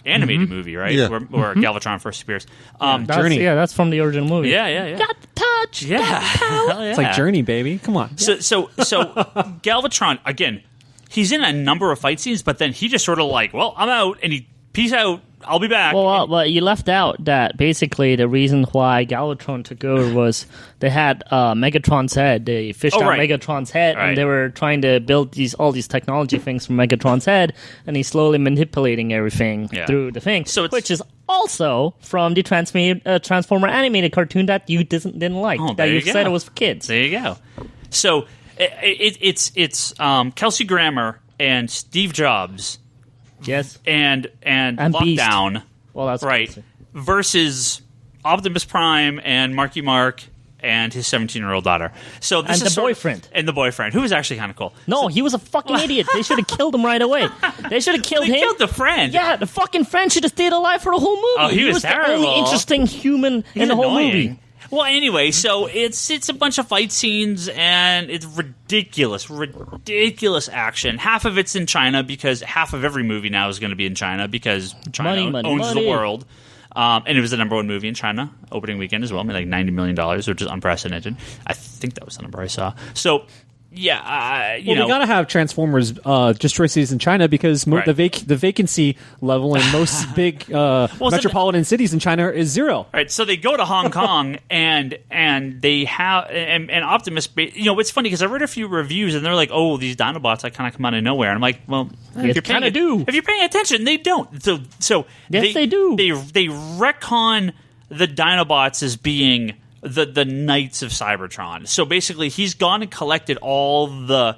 animated movie, right? Yeah. Where Galvatron first appears. Journey. Yeah, that's from the original movie. Yeah. Got the touch. Yeah. Hell yeah. It's like Journey, baby. Come on. So Galvatron, again, he's in a number of fight scenes, but then he just sort of like, well, I'm out, and he peace out. I'll be back. Well, but you left out that basically the reason why Galvatron took over was they had Megatron's head. They fished out Megatron's head, and they were trying to build all these technology things from Megatron's head, and he's slowly manipulating everything through the thing, which is also from the Transformer animated cartoon that you didn't like, that you said it was for kids. There you go. So it's Kelsey Grammer and Steve Jobs. Yes, and Lockdown. Beast. Well, that's right. crazy. Versus Optimus Prime and Marky Mark and his 17-year-old daughter. So this and the boyfriend, who was actually kind of cool. No, he was a fucking idiot. They should have killed him right away. They should have killed him. They killed the friend. Yeah, the fucking friend should have stayed alive for the whole movie. Oh, he was terrible. The only interesting human in the whole movie. Well, anyway, so it's a bunch of fight scenes, and it's ridiculous action. Half of it's in China, because half of every movie now is going to be in China, because China owns the world. And it was the #1 movie in China opening weekend as well. I mean, like $90 million, which is unprecedented. I think that was the number I saw. So, yeah, we got to have Transformers destroy cities in China, because the vacancy level in most big metropolitan cities in China is 0. Right, so they go to Hong Kong and they have and Optimus. It's funny because I read a few reviews and they're like, "Oh, these Dinobots kind of come out of nowhere." And I'm like, "Well, you kind of do. If you're paying attention, they don't." So yes, they do. They retcon the Dinobots as being the Knights of Cybertron. So basically, he's gone and collected all the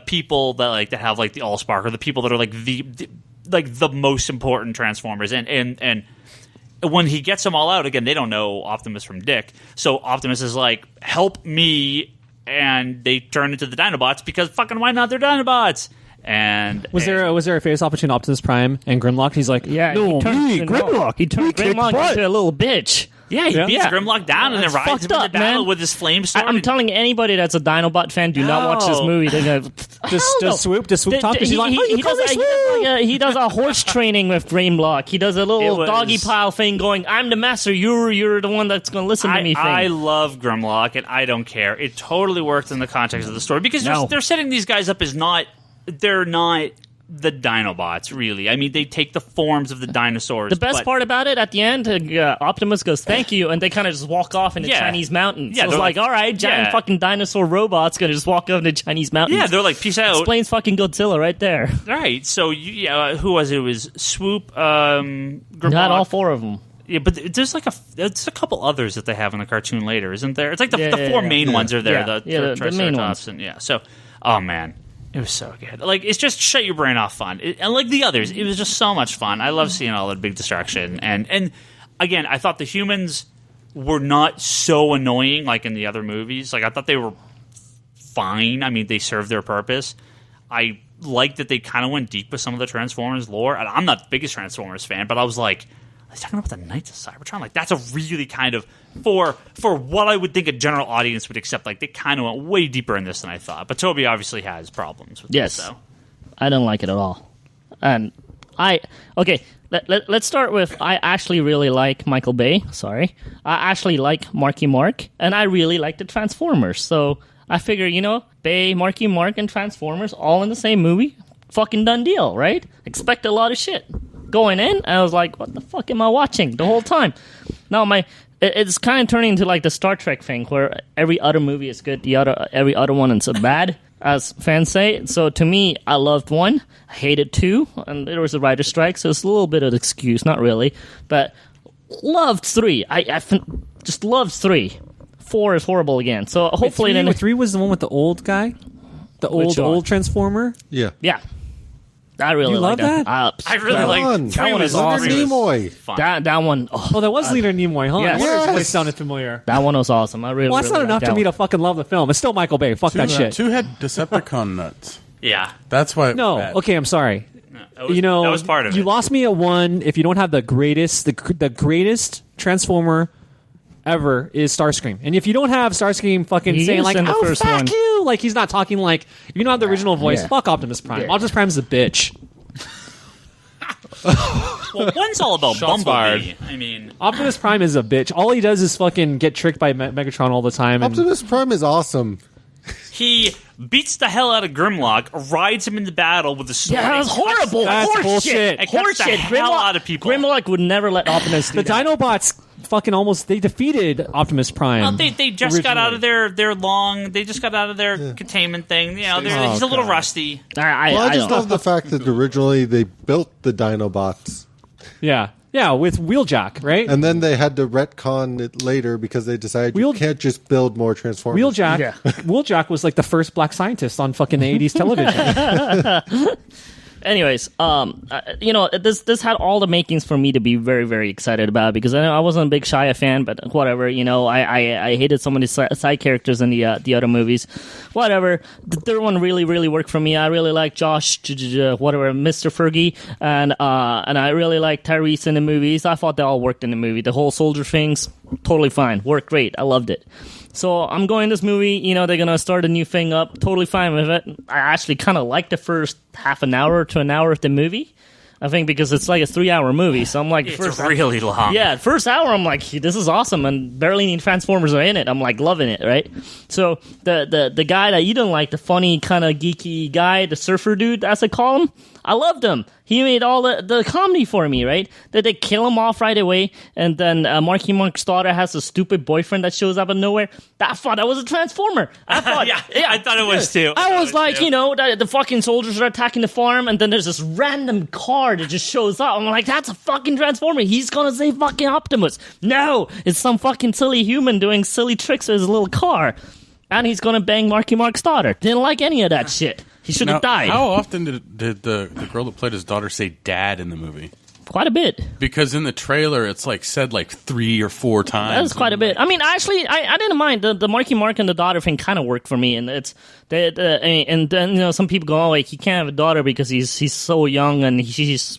people that have like the Allspark, or the people that are like the most important Transformers, and when he gets them all out, again, they don't know Optimus from Dick. So Optimus is like, "Help me," and they turn into the Dinobots, because fucking why not? They're Dinobots. And was there a face-off between Optimus Prime and Grimlock? He's like, no, Grimlock. He turned Grimlock into a little bitch. Yeah, he beats Grimlock down and then rides him in the battle with his flame sword. I'm telling anybody that's a Dinobot fan, do not watch this movie. They're gonna does Swoop talk? He's like, he does a horse training with Grimlock. He does a little doggy pile thing, going, "I'm the master. You're the one that's going to listen to me." I love Grimlock, and I don't care. It totally worked in the context of the story, because they're setting these guys up as they're not the Dinobots, really. I mean, they take the forms of the dinosaurs. The best part about it, at the end, Optimus goes, "Thank you," and they kind of just walk off into Chinese mountains. Yeah, so it's like, all right, giant fucking dinosaur robots gonna just walk off into Chinese mountains. Yeah, they're like, "Peace out." Explains fucking Godzilla right there. Right. So, who was it? It was Swoop, Grimlock. Not all 4 of them. Yeah, but there's a couple others that they have in the cartoon later, isn't there? It's like the 4 main ones are there. The main ones. And so, oh man. It was so good. Like, it's just shut your brain off fun. And like the others, it was just so much fun. I love seeing all that big destruction. And again, I thought the humans were not so annoying like in the other movies. Like, I thought they were fine. I mean, they served their purpose. I liked that they kind of went deep with some of the Transformers lore. And I'm not the biggest Transformers fan, but I was like, are they talking about the Knights of Cybertron? Like, that's a really kind of, for what I would think a general audience would accept, like, they kind of went way deeper in this than I thought. But Toby obviously has problems with this, so. I don't like it at all. And let's start with, I actually really like Michael Bay. Sorry. I actually like Marky Mark, and I really like the Transformers. So I figure, Bay, Marky Mark, and Transformers all in the same movie. Fucking done deal, right? Expect a lot of shit. Going in, I was like, what the fuck am I watching the whole time? Now, it's kind of turning into like the Star Trek thing, where every other movie is good, every other one is bad, as fans say. So to me, I loved 1, I hated 2, and there was a writer's strike, so it's a little bit of an excuse, not really, but loved 3. I just loved 3. 4 is horrible again. So hopefully, Wait, 3 was the one with the old guy, the old Transformer. Yeah. I really like that. I really like that one. Is awesome. Nimoy. That one. Oh, that was Leader Nimoy, huh? Yes. His voice sounded familiar. That one was awesome. I really. Well, that's not enough for me to fucking love the film. It's still Michael Bay. Fuck that shit. 2 had Decepticon nuts. Yeah, that's why. No, bad. Okay, I'm sorry. That was part of it. You lost me at 1 if you don't have the greatest Transformer ever is Starscream. And if you don't have Starscream fucking saying like, "Oh, fuck you," like he's not talking like, if you don't have the original voice, fuck Optimus Prime. Optimus Prime is a bitch. Well, one's all about Shots Bumblebee. fired. I mean, Optimus Prime is a bitch. All he does is fucking get tricked by Megatron all the time. And Optimus Prime is awesome. he beats the hell out of Grimlock, rides him into battle with a sword. Yeah, that was horrible. That's Horse bullshit. shit. It cuts the hell out of people. Grimlock would never let Optimus do the that. Dinobots fucking they defeated Optimus Prime. Well, they just got out of originally. they just got out of their containment thing. You know, Oh, he's a little God. rusty. I just don't- love the fact that originally they built the Dinobots. Yeah, with Wheeljack, right? And then they had to retcon it later because they decided you can't just build more Transformers. Wheeljack, Yeah. Wheeljack was like the first black scientist on fucking 80s television. Anyways, this had all the makings for me to be very, very excited about, because I know I wasn't a big Shia fan, but whatever. I hated some of the side characters in the other movies. Whatever. The third one really, really worked for me. I really like Josh, whatever, Mr. Fergie, and I really like Tyrese in the movies. I thought they all worked in the movie. The whole soldier things, totally fine. Worked great. I loved it. So I'm going this movie, they're going to start a new thing up. Totally fine with it. I actually kind of like the first half an hour to an hour of the movie. I think because it's like a 3-hour movie. So I'm like, It's really long. yeah, first hour, I'm like, this is awesome, and barely any Transformers are in it. I'm like loving it, right? So the guy that you didn't like, the funny kind of geeky guy, the surfer dude, as I call him, I loved him. He made all the comedy for me, right? That they kill him off right away, and then Marky Mark's daughter has a stupid boyfriend that shows up out of nowhere. I thought that was a Transformer. I thought, yeah, I thought it was too. I was like, the fucking soldiers are attacking the farm, and then there's this random car that just shows up. I'm like, that's a fucking Transformer. He's gonna save fucking Optimus. No, it's some fucking silly human doing silly tricks with his little car, and he's gonna bang Marky Mark's daughter. Didn't like any of that shit. He should have died. How often did the girl that played his daughter say "dad" in the movie? Quite a bit. Because in the trailer, it's said 3 or 4 times. That was quite a bit. I mean, actually, I didn't mind the Marky Mark and the daughter thing. Kind of worked for me, and it's and then some people go, oh, he can't have a daughter because he's so young, and she's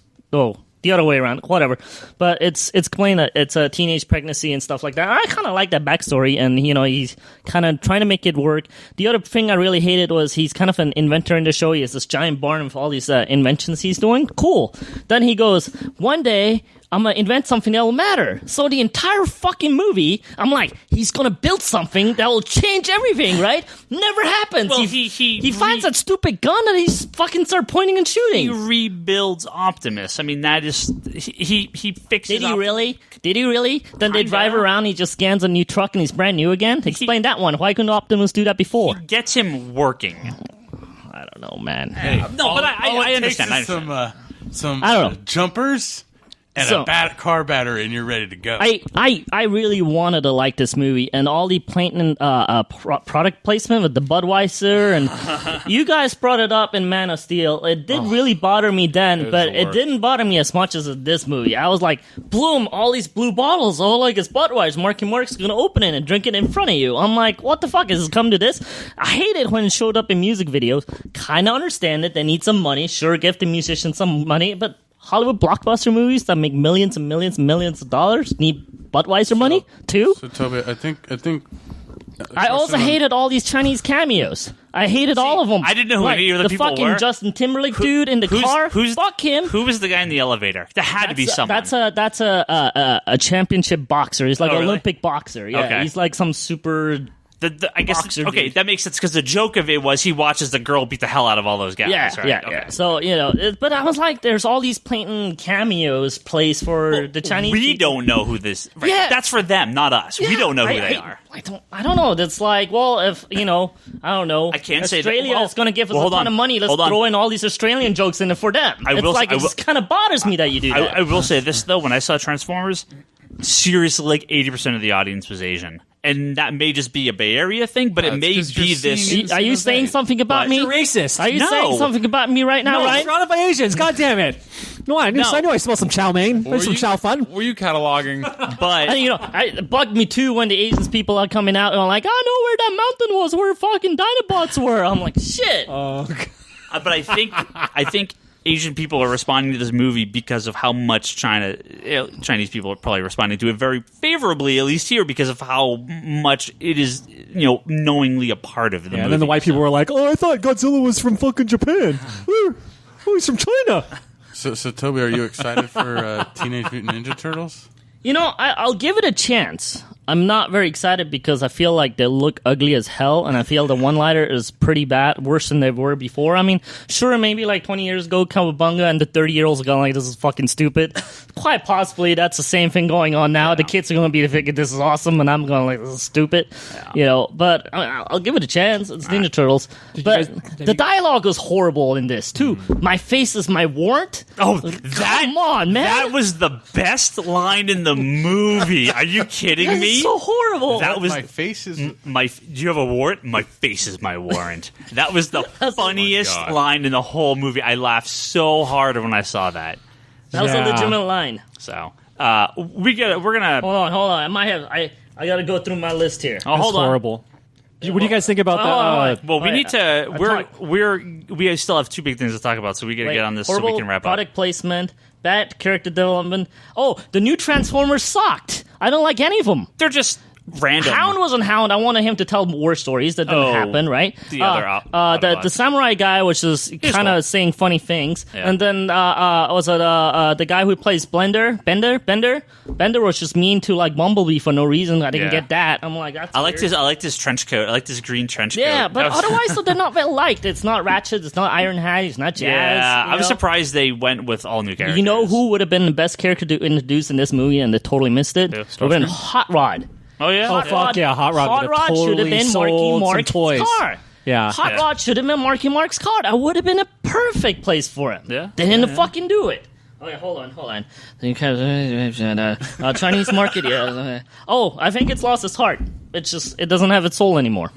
the other way around, whatever. But it's explained that it's a teenage pregnancy and stuff like that. I kind of like that backstory, and he's kind of trying to make it work. The other thing I really hated was he's kind of an inventor in the show. He has this giant barn with all these inventions he's doing. Cool. Then he goes, one day I'm gonna invent something that will matter. So the entire fucking movie, I'm like, he's gonna build something that will change everything, right? Never happens. Well, he finds that stupid gun and he's fucking start pointing and shooting. He rebuilds Optimus. I mean, that is he fixes. Did he really? Did he really? Then they Kinda. drive around, he just scans a new truck and he's brand new again? Explain that one. Why couldn't Optimus do that before? He gets him working. I don't know, man. No, but I understand. I understand. Some I don't know. jumpers and So- a car battery, and you're ready to go. I really wanted to like this movie, and all the blatant product placement with the Budweiser, and you guys brought it up in Man of Steel. It did really bother me then, but it didn't bother me as much as this movie. I was like, Bloom, all these blue bottles, oh, like it's Budweiser. Marky Mark's gonna open it and drink it in front of you. I'm like, what the fuck? Has it come to this? I hate it when it showed up in music videos. Kind of understand it. They need some money. Sure, give the musicians some money, but Hollywood blockbuster movies that make millions and millions and millions of dollars need Budweiser money too. So Toby, I think. I also hated all these Chinese cameos. I hated all of them. I didn't know who any of the people fucking were. Justin Timberlake dude in the car. Fuck him. Who was the guy in the elevator? There had to be someone. That's a championship boxer. He's like an really? Olympic boxer. Yeah, Okay. he's like some super. I guess boxer okay, dude. that makes sense because the joke of it was he watches the girl beat the hell out of all those guys. Yeah, right? yeah, Okay. yeah. So but I was like, there's all these blatant cameos placed for the Chinese. We people. don't know who this. Right? Yeah. That's for them, not us. We Yeah, don't know who they are. I don't know. That's like, well, if I don't know. I can't say that- Australia well, is going to give us well, a hold ton on. of money. Let's Hold on. throw in all these Australian jokes in it for them. It just kind of bothers me that you do that. I will say this though: when I saw Transformers, seriously, 80% of the audience was Asian, and that may just be a Bay Area thing, but it may 'cause you're be this. seeing- Are you saying something about me? You're racist. Are you No. saying something about me right now, No, Ryan? Surrounded by Asians. God damn it. No, I knew I smelled some chow mein. There's some chow fun. Were you cataloging? But And, it bugged me too when the Asians people are coming out and I'm like, I know where that mountain was, where fucking Dinobots were. I'm like, shit. but I think Asian people are responding to this movie because of how much Chinese people are probably responding to it very favorably, at least here, because of how much it is, knowingly a part of the movie. And then the white people were like, oh, I thought Godzilla was from fucking Japan. Oh, he's from China. So Toby, are you excited for Teenage Mutant Ninja Turtles? You know, I'll give it a chance. I'm not very excited because I feel like they look ugly as hell, and I feel the one-liner is pretty bad, worse than they were before. I mean, sure, maybe like 20 years ago, Cowabunga and the 30-year-olds are going like, this is fucking stupid. Quite possibly, that's the same thing going on now. Yeah. The kids are going to be thinking this is awesome, and I'm going like, this is stupid. Yeah. You know, but I'll give it a chance. It's Ninja Turtles. But the dialogue was horrible in this, too. My face is my warrant. Oh, come on, man. That was the best line in the movie. Are you kidding me? So horrible. That was my face is my. Do you have a warrant? My face is my warrant. That was the funniest line in the whole movie. I laughed so hard when I saw that. That was a legitimate line. So we're gonna hold on. I gotta go through my list here. Oh, hold on. Horrible. What do you guys think about that? Well, we need to. We still have two big things to talk about, so we got to get on this so we can wrap up. Product placement, bad character development. Oh, the new Transformers sucked. I don't like any of them. They're just random. Hound wasn't Hound. I wanted him to tell war stories. That didn't happen, right? The samurai guy was just kind of saying funny things. Yeah. And then was it the guy who plays Bender was just mean to like Bumblebee for no reason. I didn't get that. I'm like, that's weird. I like this trench coat. I like this green trench coat. Yeah, but otherwise, they're not well liked. It's not Ratchet. It's not Iron Hat. It's not Jazz. Yeah, I was surprised they went with all new characters. You know who would have been the best character to introduce in this movie, and they totally missed it? Would have been Hot Rod. Oh yeah! Fuck yeah! Hot Rod should have been Marky Mark's car. Yeah, Hot Rod should have been Marky Mark's car. That would have been a perfect place for him. Yeah, they didn't fucking do it. Okay, hold on. Chinese market. Yeah. Oh, I think it's lost its heart. It doesn't have its soul anymore.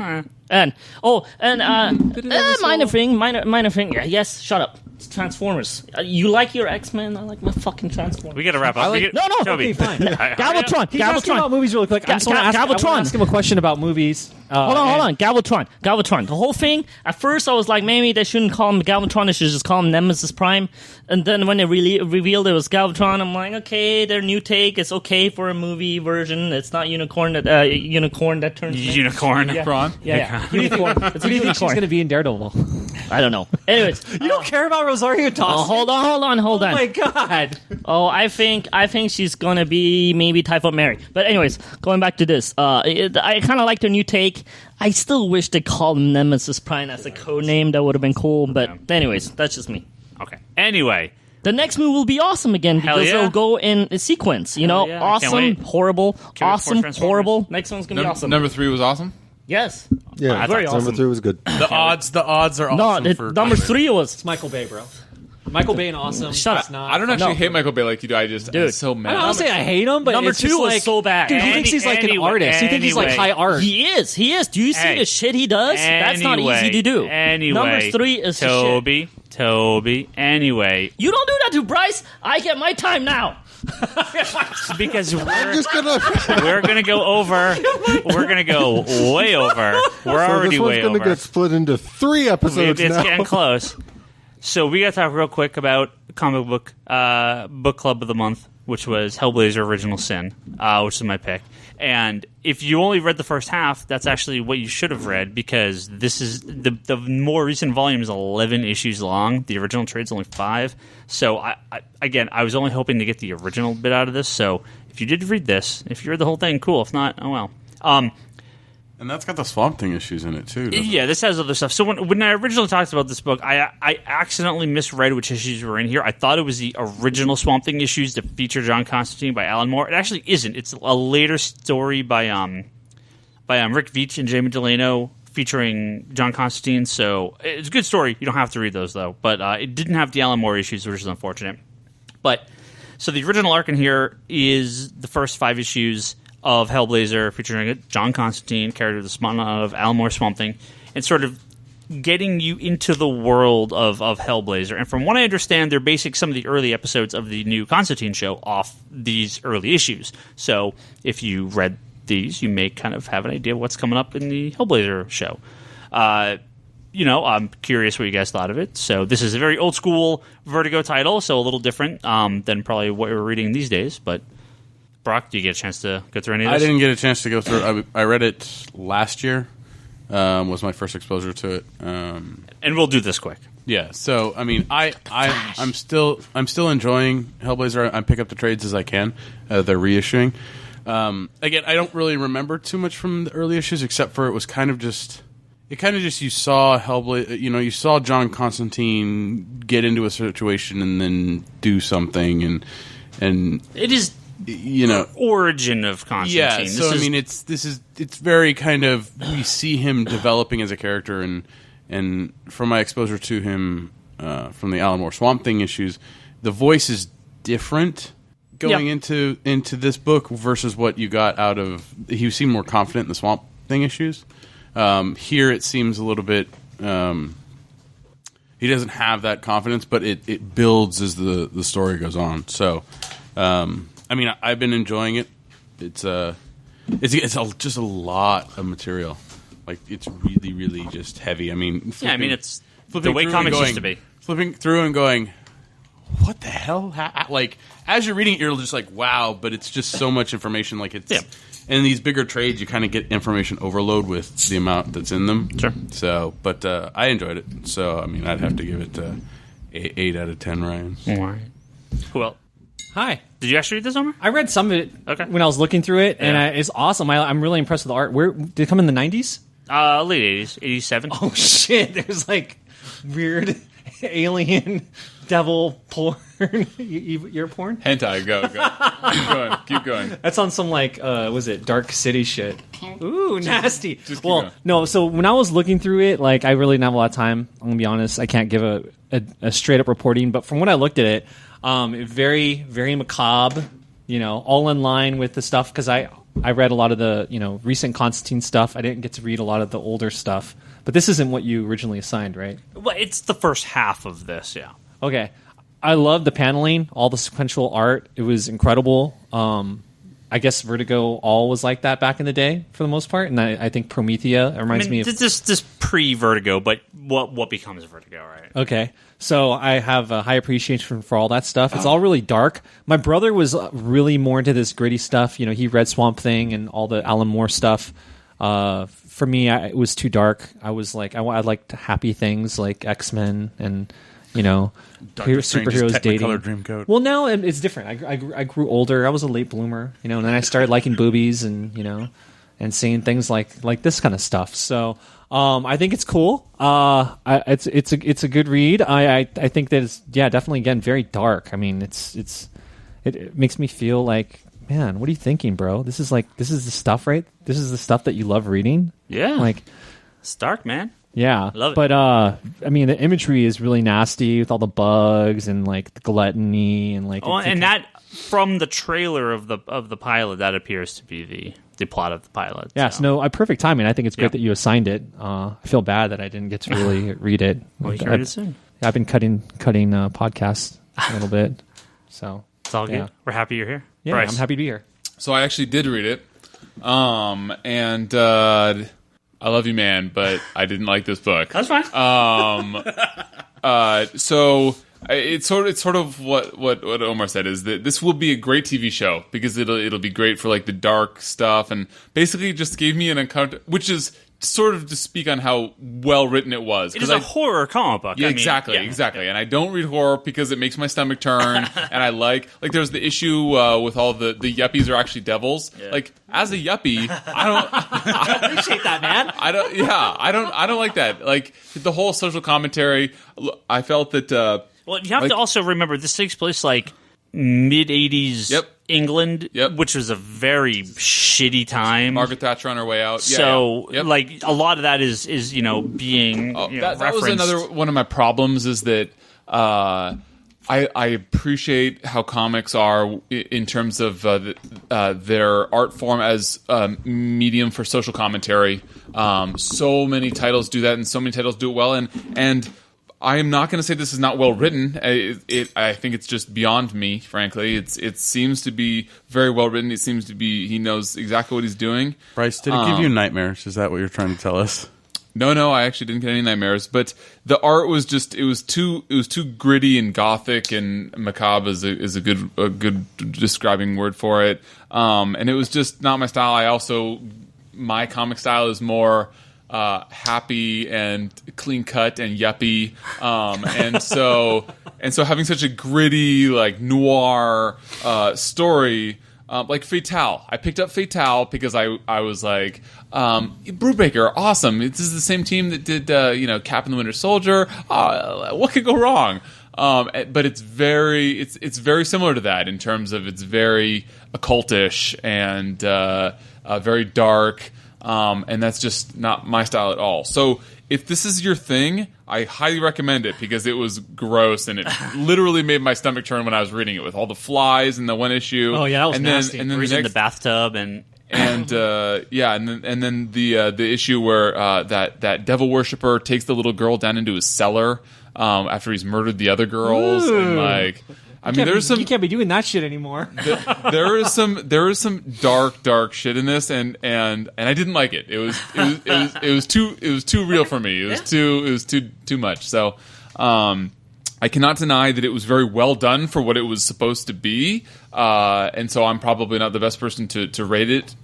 And minor thing. Yeah, yes, shut up. It's Transformers. You like your X-Men? I like my fucking Transformers. We got to wrap up. No. Toby. Okay, fine. Galvatron. He's asking about movies really quick. I just want to ask him a question about movies. Hold on. Galvatron. The whole thing, at first I was like, maybe they shouldn't call him Galvatron. They should just call him Nemesis Prime. And then when they revealed it was Galvatron, I'm like, okay, their new take. It's okay for a movie version. It's not unicorn that turns... Unicorn. Yeah. Unicorn. It's a unicorn. She's going to be in Daredevil? I don't know. Anyways. You don't care about Rosario Dawson? Hold on. Oh my God. Oh, I think she's going to be maybe Typhoid Mary. But anyways, going back to this. I kind of like their new take. I still wish they called him Nemesis Prime as a code name. That would have been cool. But anyways, that's just me. Okay. Anyway. The next movie will be awesome again because it'll go in a sequence. You know, awesome, horrible, awesome, horrible. Next one's going to be awesome. Number 3 was awesome? Yes. Yeah, very awesome. Number 3 was good. The odds are awesome. Number 3 was... It's Michael Bay, bro. Michael Bay and awesome. Shut up. I don't actually hate Michael Bay like you do. I'm so mad. I don't say I hate him, but number it's 2 just was like, so bad. Dude, he thinks he's like an artist. He thinks he's like high art. He is. Do you see the shit he does? That's not easy to do. Number 3 is Toby. Anyway. You don't do that to Bryce. I get my time now. Because we're gonna go over. We're gonna go way over. We're already way over. This one's gonna get split into 3 episodes now. It's getting close. So we got to talk real quick about comic book club of the month, which was Hellblazer Original Sin, which is my pick. And if you only read the first half, that's actually what you should have read, because this is the more recent volume is 11 issues long. The original trade's only 5. So I was only hoping to get the original bit out of this. So if you did read this, if you read the whole thing, cool. If not, oh well. And that's got the Swamp Thing issues in it too. Yeah, this has other stuff. So when I originally talked about this book, I accidentally misread which issues were in here. I thought it was the original Swamp Thing issues that feature John Constantine by Alan Moore. It actually isn't. It's a later story by Rick Veitch and Jamie Delano featuring John Constantine. So it's a good story. You don't have to read those though. But it didn't have the Alan Moore issues, which is unfortunate. But so the original arc in here is the first 5 issues of Hellblazer, featuring John Constantine, character of Alan Moore Swamp Thing, and sort of getting you into the world of Hellblazer. And from what I understand, they're basing some of the early episodes of the new Constantine show off these early issues. So if you read these, you may kind of have an idea of what's coming up in the Hellblazer show. I'm curious what you guys thought of it. So this is a very old school Vertigo title, so a little different than probably what we're reading these days, but Brock, do you get a chance to go through any of this? I didn't get a chance to go through. I read it last year. Was my first exposure to it. And we'll do this quick. Yeah, so I mean, I'm still enjoying Hellblazer. I pick up the trades as I can. They're reissuing. Again, I don't really remember too much from the early issues, except for it kind of just you saw Hellblazer. You know, you saw John Constantine get into a situation and then do something, and it is, you know, origin of Constantine. Yeah, so I mean, it's very kind of, we see him developing as a character, and from my exposure to him from the Alan Moore Swamp Thing issues, the voice is different going into this book versus what you got out of. He seemed more confident in the Swamp Thing issues. Here it seems a little bit. He doesn't have that confidence, but it builds as the story goes on. So, I mean, I've been enjoying it. It's just a lot of material. Like, it's really, really just heavy. I mean, it's the way comics used to be. Flipping through and going, what the hell? Like, as you're reading it, you're just like, wow, but it's just so much information. Like, it's in these bigger trades, you kind of get information overload with the amount that's in them. Sure. So, but I enjoyed it. So, I mean, I'd have to give it 8 out of 10, Ryan. All right. Well, hi. Did you actually read this, Omar? I read some of it when I was looking through it, and it's awesome. I'm really impressed with the art. Where did it come in the 90s? Late 80s, 87. Oh, shit. There's, like, weird alien devil porn. Your porn? Hentai, go. Keep going. That's on some, like, was it Dark City shit? Ooh, nasty. Just keep going. No, so when I was looking through it, like, I really didn't have a lot of time. I'm going to be honest. I can't give a straight-up reporting, but from what I looked at it, very, very macabre, you know, all in line with the stuff, because I read a lot of the, you know, recent Constantine stuff. I didn't get to read a lot of the older stuff. But this isn't what you originally assigned, right? Well, it's the first half of this, yeah. Okay. I love the paneling, all the sequential art. It was incredible. I guess Vertigo all was like that back in the day for the most part. And I think Promethea reminds me of... This pre-Vertigo, but what becomes Vertigo, right? Okay. So I have a high appreciation for all that stuff. It's all really dark. My brother was really more into this gritty stuff. You know, he read Swamp Thing and all the Alan Moore stuff. For me, it was too dark. I was like, I liked happy things like X-Men and, you know, superheroes dating. Dreamcoat. Well, now it's different. I grew older. I was a late bloomer, you know, and then I started liking boobies and, you know, and seeing things like this kind of stuff. So I think it's cool. It's a good read. I think that it's definitely, again, very dark. I mean, it makes me feel like, man, what are you thinking, bro? This is the stuff, right? This is the stuff that you love reading. Yeah, like it's dark, man. Yeah, love it. But I mean, the imagery is really nasty with all the bugs and like the gluttony and like. Oh, and that from the trailer of the pilot, that appears to be the plot of the pilot. Yeah, so no, perfect timing. I think it's great that you assigned it. I feel bad that I didn't get to really read it. Well, you can read it soon. I've been cutting podcasts a little bit, so it's all good. We're happy you're here. Yeah, Bryce. I'm happy to be here. So I actually did read it, and I love you, man, but I didn't like this book. That's fine. So it's sort of what Omar said, is that this will be a great TV show because it'll be great for like the dark stuff, and basically just gave me an encounter, which is sort of to speak on how well written it was. It is a horror comic book. Yeah, exactly. And I don't read horror because it makes my stomach turn, and I like there's the issue with all the yuppies are actually devils. Yeah. Like, as a yuppie, I appreciate that, man. I don't like that. Like, the whole social commentary, I felt that well, you have to also remember this takes place like mid 80s England, which was a very shitty time. Margaret Thatcher on her way out. So, like, a lot of that is you know, being that was another one of my problems, is that I appreciate how comics are in terms of their art form as medium for social commentary. So many titles do that, and so many titles do it well, and I am not going to say this is not well written. I think it's just beyond me, frankly. It seems to be very well written. It seems to be he knows exactly what he's doing. Bryce, did it give you nightmares? Is that what you're trying to tell us? No, I actually didn't get any nightmares. But the art was just it was too gritty and gothic, and macabre is a good describing word for it. And it was just not my style. My comic style is more happy and clean cut and yuppie, and so having such a gritty like noir story. Like Fatale. I picked up Fatale because I was like, Brubaker, awesome. This is the same team that did, Cap and the Winter Soldier. What could go wrong? But it's very similar to that in terms of it's very occultish and very dark, and that's just not my style at all. So if this is your thing, I highly recommend it because it was gross and it literally made my stomach turn when I was reading it with all the flies in the one issue. Oh yeah, that was nasty. And then he's in the bathtub and then the issue where that devil worshipper takes the little girl down into his cellar after he's murdered the other girls. Ooh. And like, I mean, there's some. You can't be doing that shit anymore. There is some dark shit in this, and I didn't like it. It was too real for me. It was too much. So, I cannot deny that it was very well done for what it was supposed to be. And so I'm probably not the best person to rate it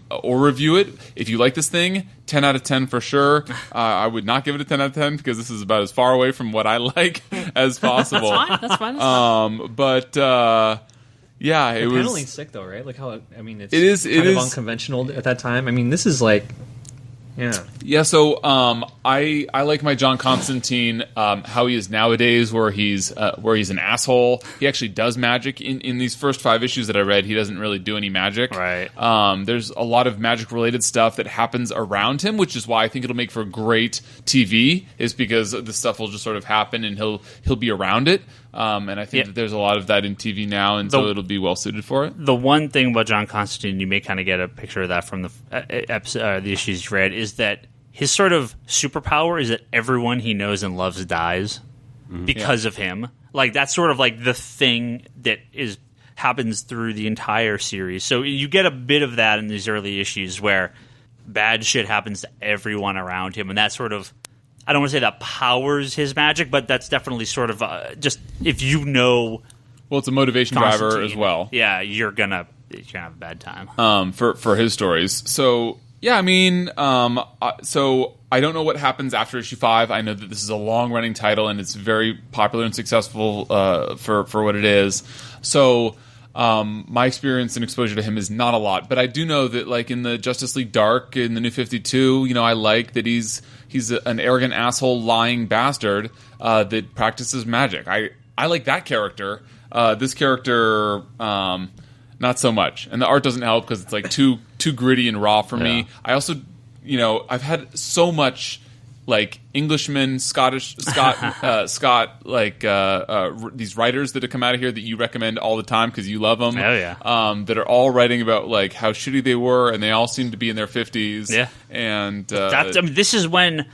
or review it. If you like this thing, 10 out of 10 for sure. I would not give it a 10 out of 10 because this is about as far away from what I like as possible. That's fine. But yeah, it was. Paneling's sick though, right? Like how it's it is unconventional at that time. I mean, this is like. Yeah. So I like my John Constantine how he is nowadays, where he's an asshole. He actually does magic in these first 5 issues that I read. He doesn't really do any magic. Right. There's a lot of magic related stuff that happens around him, which is why I think it'll make for great TV. Is because the stuff will just sort of happen and he'll be around it. And I think that there's a lot of that in TV now, and so it'll be well suited for it. The one thing about John Constantine, you may kind of get a picture of that from the issues you read, is that his sort of superpower is that everyone he knows and loves dies because of him. Like that's sort of like the thing that happens through the entire series. So you get a bit of that in these early issues where bad shit happens to everyone around him, and that sort of. I don't want to say that powers his magic, but that's definitely sort of just if you know. Well, it's a motivation driver as well. Yeah, you're gonna have a bad time. For his stories. So yeah, I mean, so I don't know what happens after issue 5. I know that this is a long running title and it's very popular and successful for what it is. So. My experience and exposure to him is not a lot, but I do know that, like in the Justice League Dark, in the New 52, I like that he's an arrogant asshole, lying bastard that practices magic. I like that character. This character, not so much, and the art doesn't help because it's like too gritty and raw for me. I also, I've had so much. Like Englishmen, Scott, like these writers that have come out of here that you recommend all the time because you love them. Oh yeah. That are all writing about like how shitty they were, and they all seem to be in their 50s. Yeah. And this is when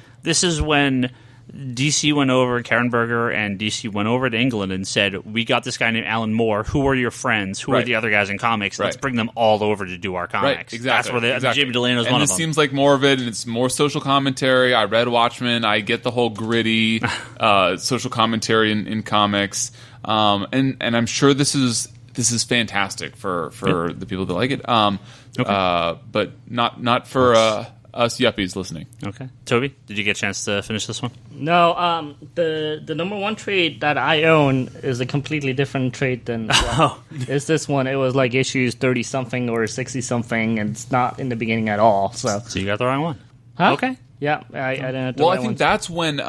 DC went over, Karen Berger and DC went over to England and said, we got this guy named Alan Moore. Who are your friends? Who are the other guys in comics? Let's bring them all over to do our comics. Right, exactly. That's where Jamie Delano's one of them. And this seems like more of it, and it's more social commentary. I read Watchmen. I get the whole gritty social commentary in comics. And I'm sure this is fantastic for the people that like it. But not for... us yuppies listening. Okay. Toby, did you get a chance to finish this one? No, the number 1 trade that I own is a completely different trade than is this one. It was like issues 30-something or 60-something, and it's not in the beginning at all. So you got the wrong one. Huh? Okay. Yeah, I didn't have the Well, right I think ones. that's when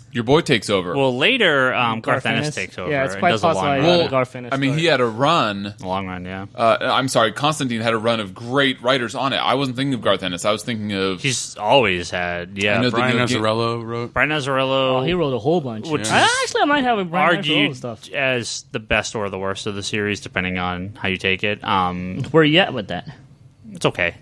your boy takes over. Well, later, Garth Ennis takes over. Yeah, it's and quite does a long possible. run. Garth Ennis. I mean, he had a run. A long run, yeah. I'm sorry, Constantine had a run of great writers on it. I wasn't thinking of Garth Ennis. I was thinking of... He's always had, I know Brian Azzarello wrote. Brian Azzarello. Oh, he wrote a whole bunch. Which Actually, I might have a Brian Azzarello argued stuff. as the best or the worst of the series, depending on how you take it. Where are you at with that? It's okay.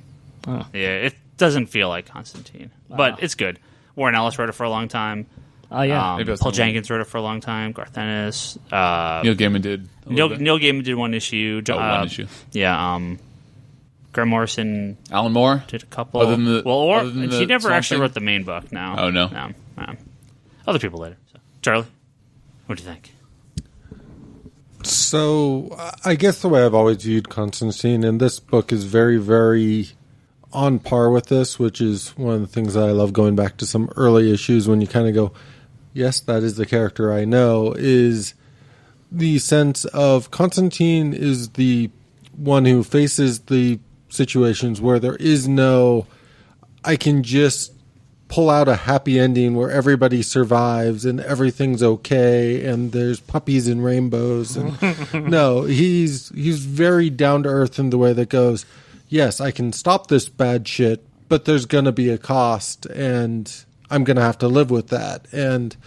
Oh. Yeah, it doesn't feel like Constantine, but it's good. Warren Ellis wrote it for a long time. Oh, yeah. Paul Jenkins wrote it for a long time. Garth Ennis. Neil Gaiman did. Neil Gaiman did one issue. One issue. Yeah. Grant Morrison. Alan Moore did a couple. Other than he never Swamp actually Thing? wrote the main book. No. Oh, no. No. Other people later. So. Charlie, what do you think? So I guess the way I've always viewed Constantine, and this book is very, very on par with this, which is one of the things that I love going back to some early issues when you kind of go, yes, that is the character I know, is the sense of Constantine is the one who faces the situations where there is no, I can just pull out a happy ending where everybody survives and everything's okay and there's puppies and rainbows. And no, he's very down to earth in the way that goes, yes, I can stop this bad shit, but there's going to be a cost and I'm going to have to live with that. And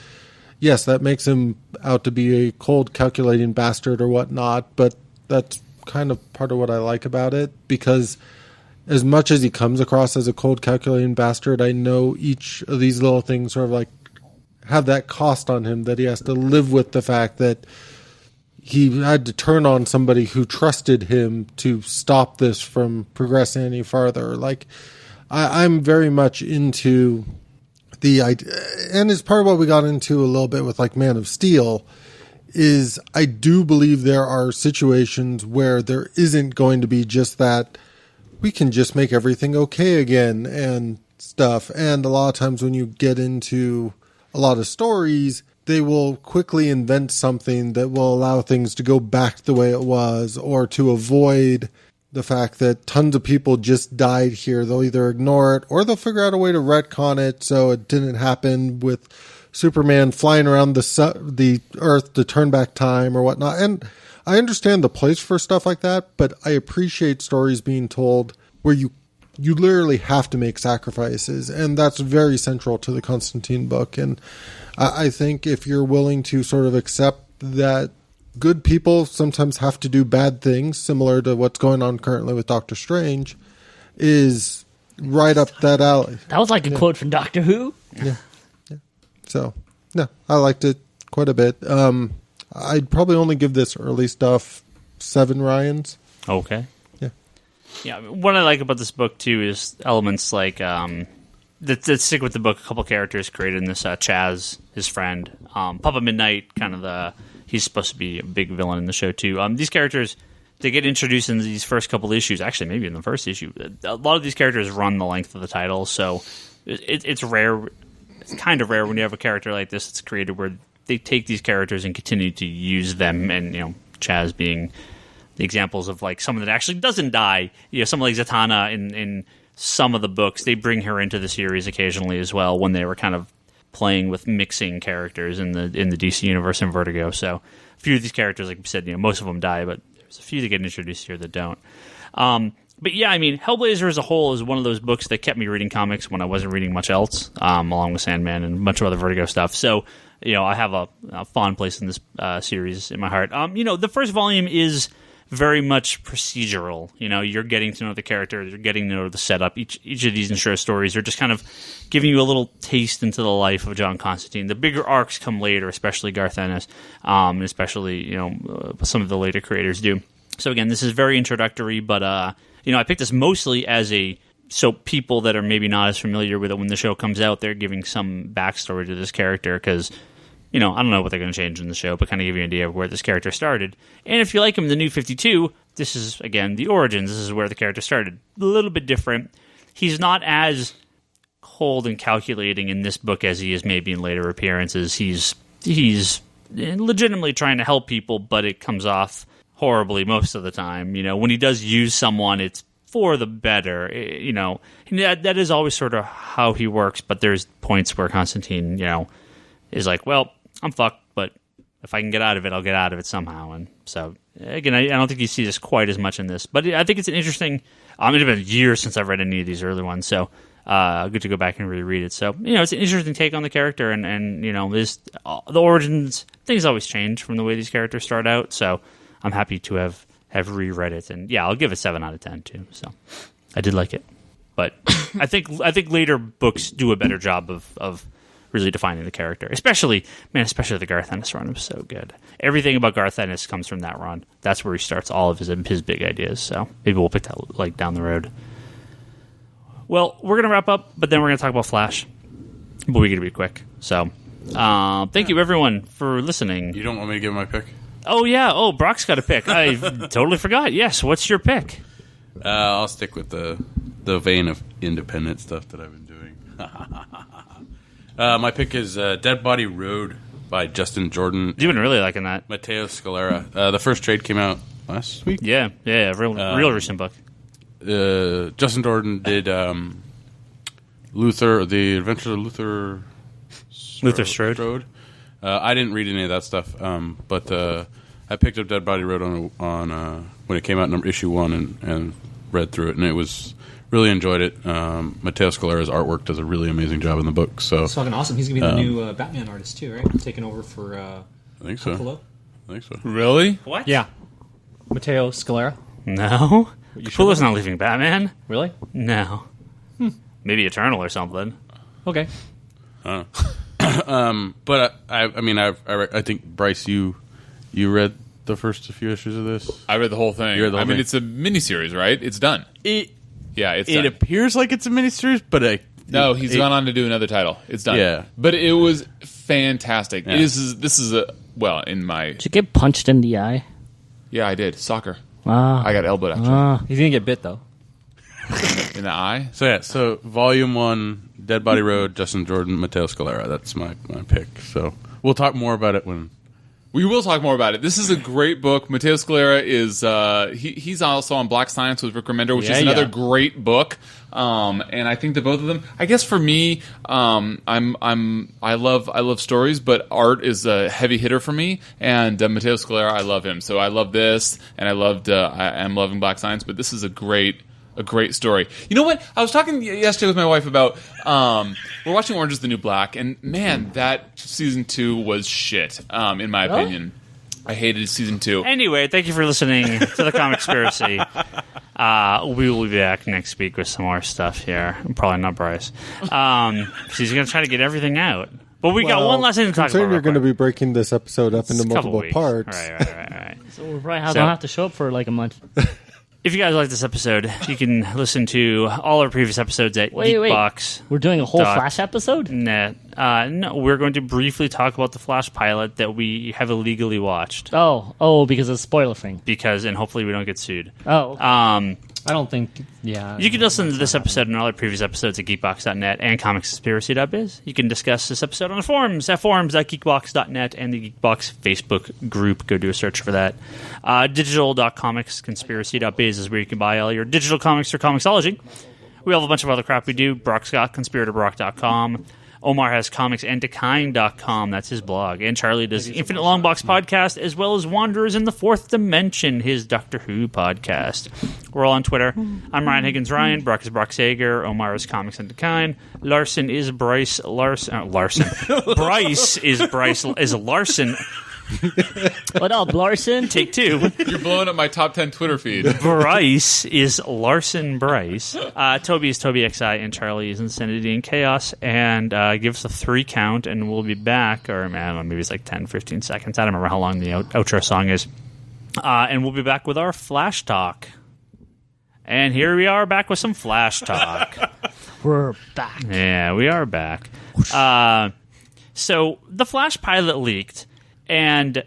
yes, that makes him out to be a cold, calculating bastard or whatnot, but that's kind of part of what I like about it, because as much as he comes across as a cold, calculating bastard, I know each of these little things sort of like have that cost on him, that he has to live with the fact that he had to turn on somebody who trusted him to stop this from progressing any farther. Like, I'm very much into the idea, and it's part of what we got into a little bit with like Man of Steel, is I do believe there are situations where there isn't going to be just that we can just make everything okay again and stuff. And a lot of times when you get into a lot of stories, they will quickly invent something that will allow things to go back the way it was, or to avoid the fact that tons of people just died here. They'll either ignore it or they'll figure out a way to retcon it so it didn't happen, with Superman flying around the Earth to turn back time or whatnot. And I understand the place for stuff like that, but I appreciate stories being told where you literally have to make sacrifices, and that's very central to the Constantine book. And I think if you're willing to sort of accept that good people sometimes have to do bad things, similar to what's going on currently with Doctor Strange, is right up that alley. That was like a quote from Doctor Who. Yeah. So, no, I liked it quite a bit. I'd probably only give this early stuff 7 Ryans. Okay. Yeah. Yeah, what I like about this book, too, is elements like, that stick with the book. A couple characters created in this, Chaz, his friend. Papa Midnight, he's supposed to be a big villain in the show, too. These characters, they get introduced in these first couple issues. Actually, maybe in the first issue. A lot of these characters run the length of the title, so it's rare. It's kind of rare when you have a character like this that's created where they take these characters and continue to use them, and Chaz being the examples of like someone that actually doesn't die. Someone like Zatanna in some of the books, they bring her into the series occasionally as well, when they were kind of playing with mixing characters in the DC universe and Vertigo. So a few of these characters, like we said, most of them die, but there's a few that get introduced here that don't. But yeah, I mean, Hellblazer as a whole is one of those books that kept me reading comics when I wasn't reading much else, along with Sandman and a bunch of other Vertigo stuff. So, I have a fond place in this series in my heart. The first volume is very much procedural. You're getting to know the character, you're getting to know the setup. Each of these intro stories are just kind of giving you a little taste into the life of John Constantine. The bigger arcs come later, especially Garth Ennis, and especially some of the later creators do. So again, this is very introductory, but I picked this mostly so people that are maybe not as familiar with it, when the show comes out, they're giving some backstory to this character, because I don't know what they're going to change in the show, but kind of give you an idea of where this character started. And if you like him in the New 52, this is, again, the origins. This is where the character started. A little bit different. He's not as cold and calculating in this book as he is maybe in later appearances. He's legitimately trying to help people, but it comes off horribly most of the time. When he does use someone, it's for the better. That is always sort of how he works, but there's points where Constantine, is like, well, I'm fucked, but if I can get out of it, I'll get out of it somehow. And so, again, I don't think you see this quite as much in this, but I think it's an interesting. It's been years since I've read any of these early ones, so good to go back and reread it. So, it's an interesting take on the character, and the origins, things always change from the way these characters start out, so I'm happy to have reread it. And yeah, I'll give it 7 out of 10 too, so I did like it. But I think later books do a better job of really defining the character. Especially the Garth Ennis run was so good. Everything about Garth Ennis comes from that run. That's where he starts all of his big ideas. So maybe we'll pick that down the road. Well, we're going to wrap up, but then we're going to talk about Flash. But we're going to be quick. So thank you, everyone, for listening. You don't want me to give my pick? Oh, yeah. Oh, Brock's got a pick. I totally forgot. Yes, what's your pick? I'll stick with the the vein of independent stuff that I've been doing. My pick is Dead Body Road by Justin Jordan. You've been really liking that. Matteo Scalera. The first trade came out last week. Yeah, real recent book. Justin Jordan did Luther, The Adventures of Luther Strode. I didn't read any of that stuff, but I picked up Dead Body Road on when it came out, issue 1, and read through it, and it was really enjoyed it. Matteo Scalera's artwork does a really amazing job in the book. So It's fucking awesome. He's going to be the new Batman artist, too, right? Taking over for I think so. Capullo. I think so. Really? What? Yeah. Matteo Scalera. No. Capullo's not leaving Batman. Really? No. Maybe Eternal or something. Okay. But I think Bryce, you read the first few issues of this. I read the whole thing. You read the whole thing? It's a miniseries, right? It's done. It It's done. appears like it's a miniseries, but No, he's gone on to do another title. It's done. Yeah. But it was fantastic. Yeah. This is a in my Did you get punched in the eye? I did soccer. Ah. I got elbowed actually He's going to get bit, though. in the eye. So Volume 1, Dead Body Road, Justin Jordan, Matteo Scalera. That's my pick. So we'll talk more about it when. We will talk more about it. This is a great book. Matteo Scalera is he's also on Black Science with Rick Remender, which is another great book. And I think that both of them. I guess for me, I love stories, but art is a heavy hitter for me. And Matteo Scalera, I love him. So I love this, and I'm loving Black Science. But this is a great story. You know what? I was talking yesterday with my wife about we're watching Orange is the New Black, and man, that season 2 was shit. In my opinion, I hated season 2. Anyway, thank you for listening to the Comic Conspiracy. We will be back next week with some more stuff here. Probably not Bryce. She's going to try to get everything out. But we got one last thing to talk about. You're going to be breaking this episode up into multiple parts. Right. So we probably don't have to show up for like a month. If you guys like this episode, you can listen to all our previous episodes at Geekbox. We're doing a whole Flash episode? No, we're going to briefly talk about the Flash pilot that we have illegally watched. Oh, because of the spoiler thing. And hopefully we don't get sued. Oh. Okay. I don't think, yeah. You can listen to this episode and all our previous episodes at geekbox.net and comicsconspiracy.biz. You can discuss this episode on the forums at forums.geekbox.net and the Geekbox Facebook group. Go do a search for that. Digital.comicsconspiracy.biz is where you can buy all your digital comics or Comixology. We have a bunch of other crap we do. Brock's got conspiratorbrock.com. Omar has comicsanddekind.com. That's his blog. And Charlie does the Infinite Longbox podcast, as well as Wanderers in the Fourth Dimension, his Doctor Who podcast. We're all on Twitter. I'm Ryan Higgins Ryan. Brock is Brock Sager. Omar is Comics and Dekind. Larson is Bryce Larsen. Bryce is Larson. What up, Larson? Take 2. You're blowing up my top 10 Twitter feed. Bryce is Larson Bryce. Toby is Toby XI, and Charlie is Insanity and Chaos. And give us a 3 count, and we'll be back. Or, I don't know, maybe it's like 10, 15 seconds. I don't remember how long the outro song is. And we'll be back with our Flash Talk. And here we are back with some Flash Talk. We're back. Yeah, we are back. So, the Flash pilot leaked. And,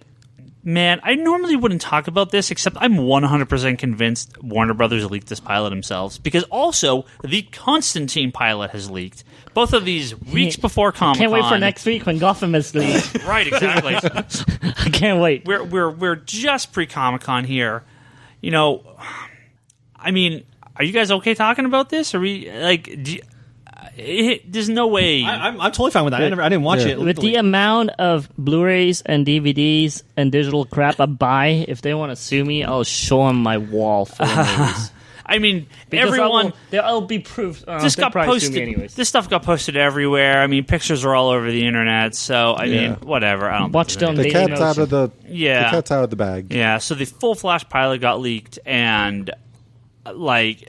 man, I normally wouldn't talk about this, except I'm 100% convinced Warner Brothers leaked this pilot themselves. Because also, the Constantine pilot has leaked. Both of these weeks before Comic-Con. Can't wait for next week when Gotham is leaked. Right, exactly. I can't wait. We're just pre-Comic-Con here. You know, I mean, are you guys okay talking about this? Are we, like... there's no way. I'm totally fine with that. I didn't watch it. With the amount of Blu-rays and DVDs and digital crap I buy, if they want to sue me, I'll show them my wall full of movies. I mean, Because everyone. I'll be proof. This got posted. This stuff got posted everywhere. I mean, pictures are all over the internet. So I mean, whatever. I don't watch them. The cat's out of the cat's out of the bag. Yeah. So the full Flash pilot got leaked, and like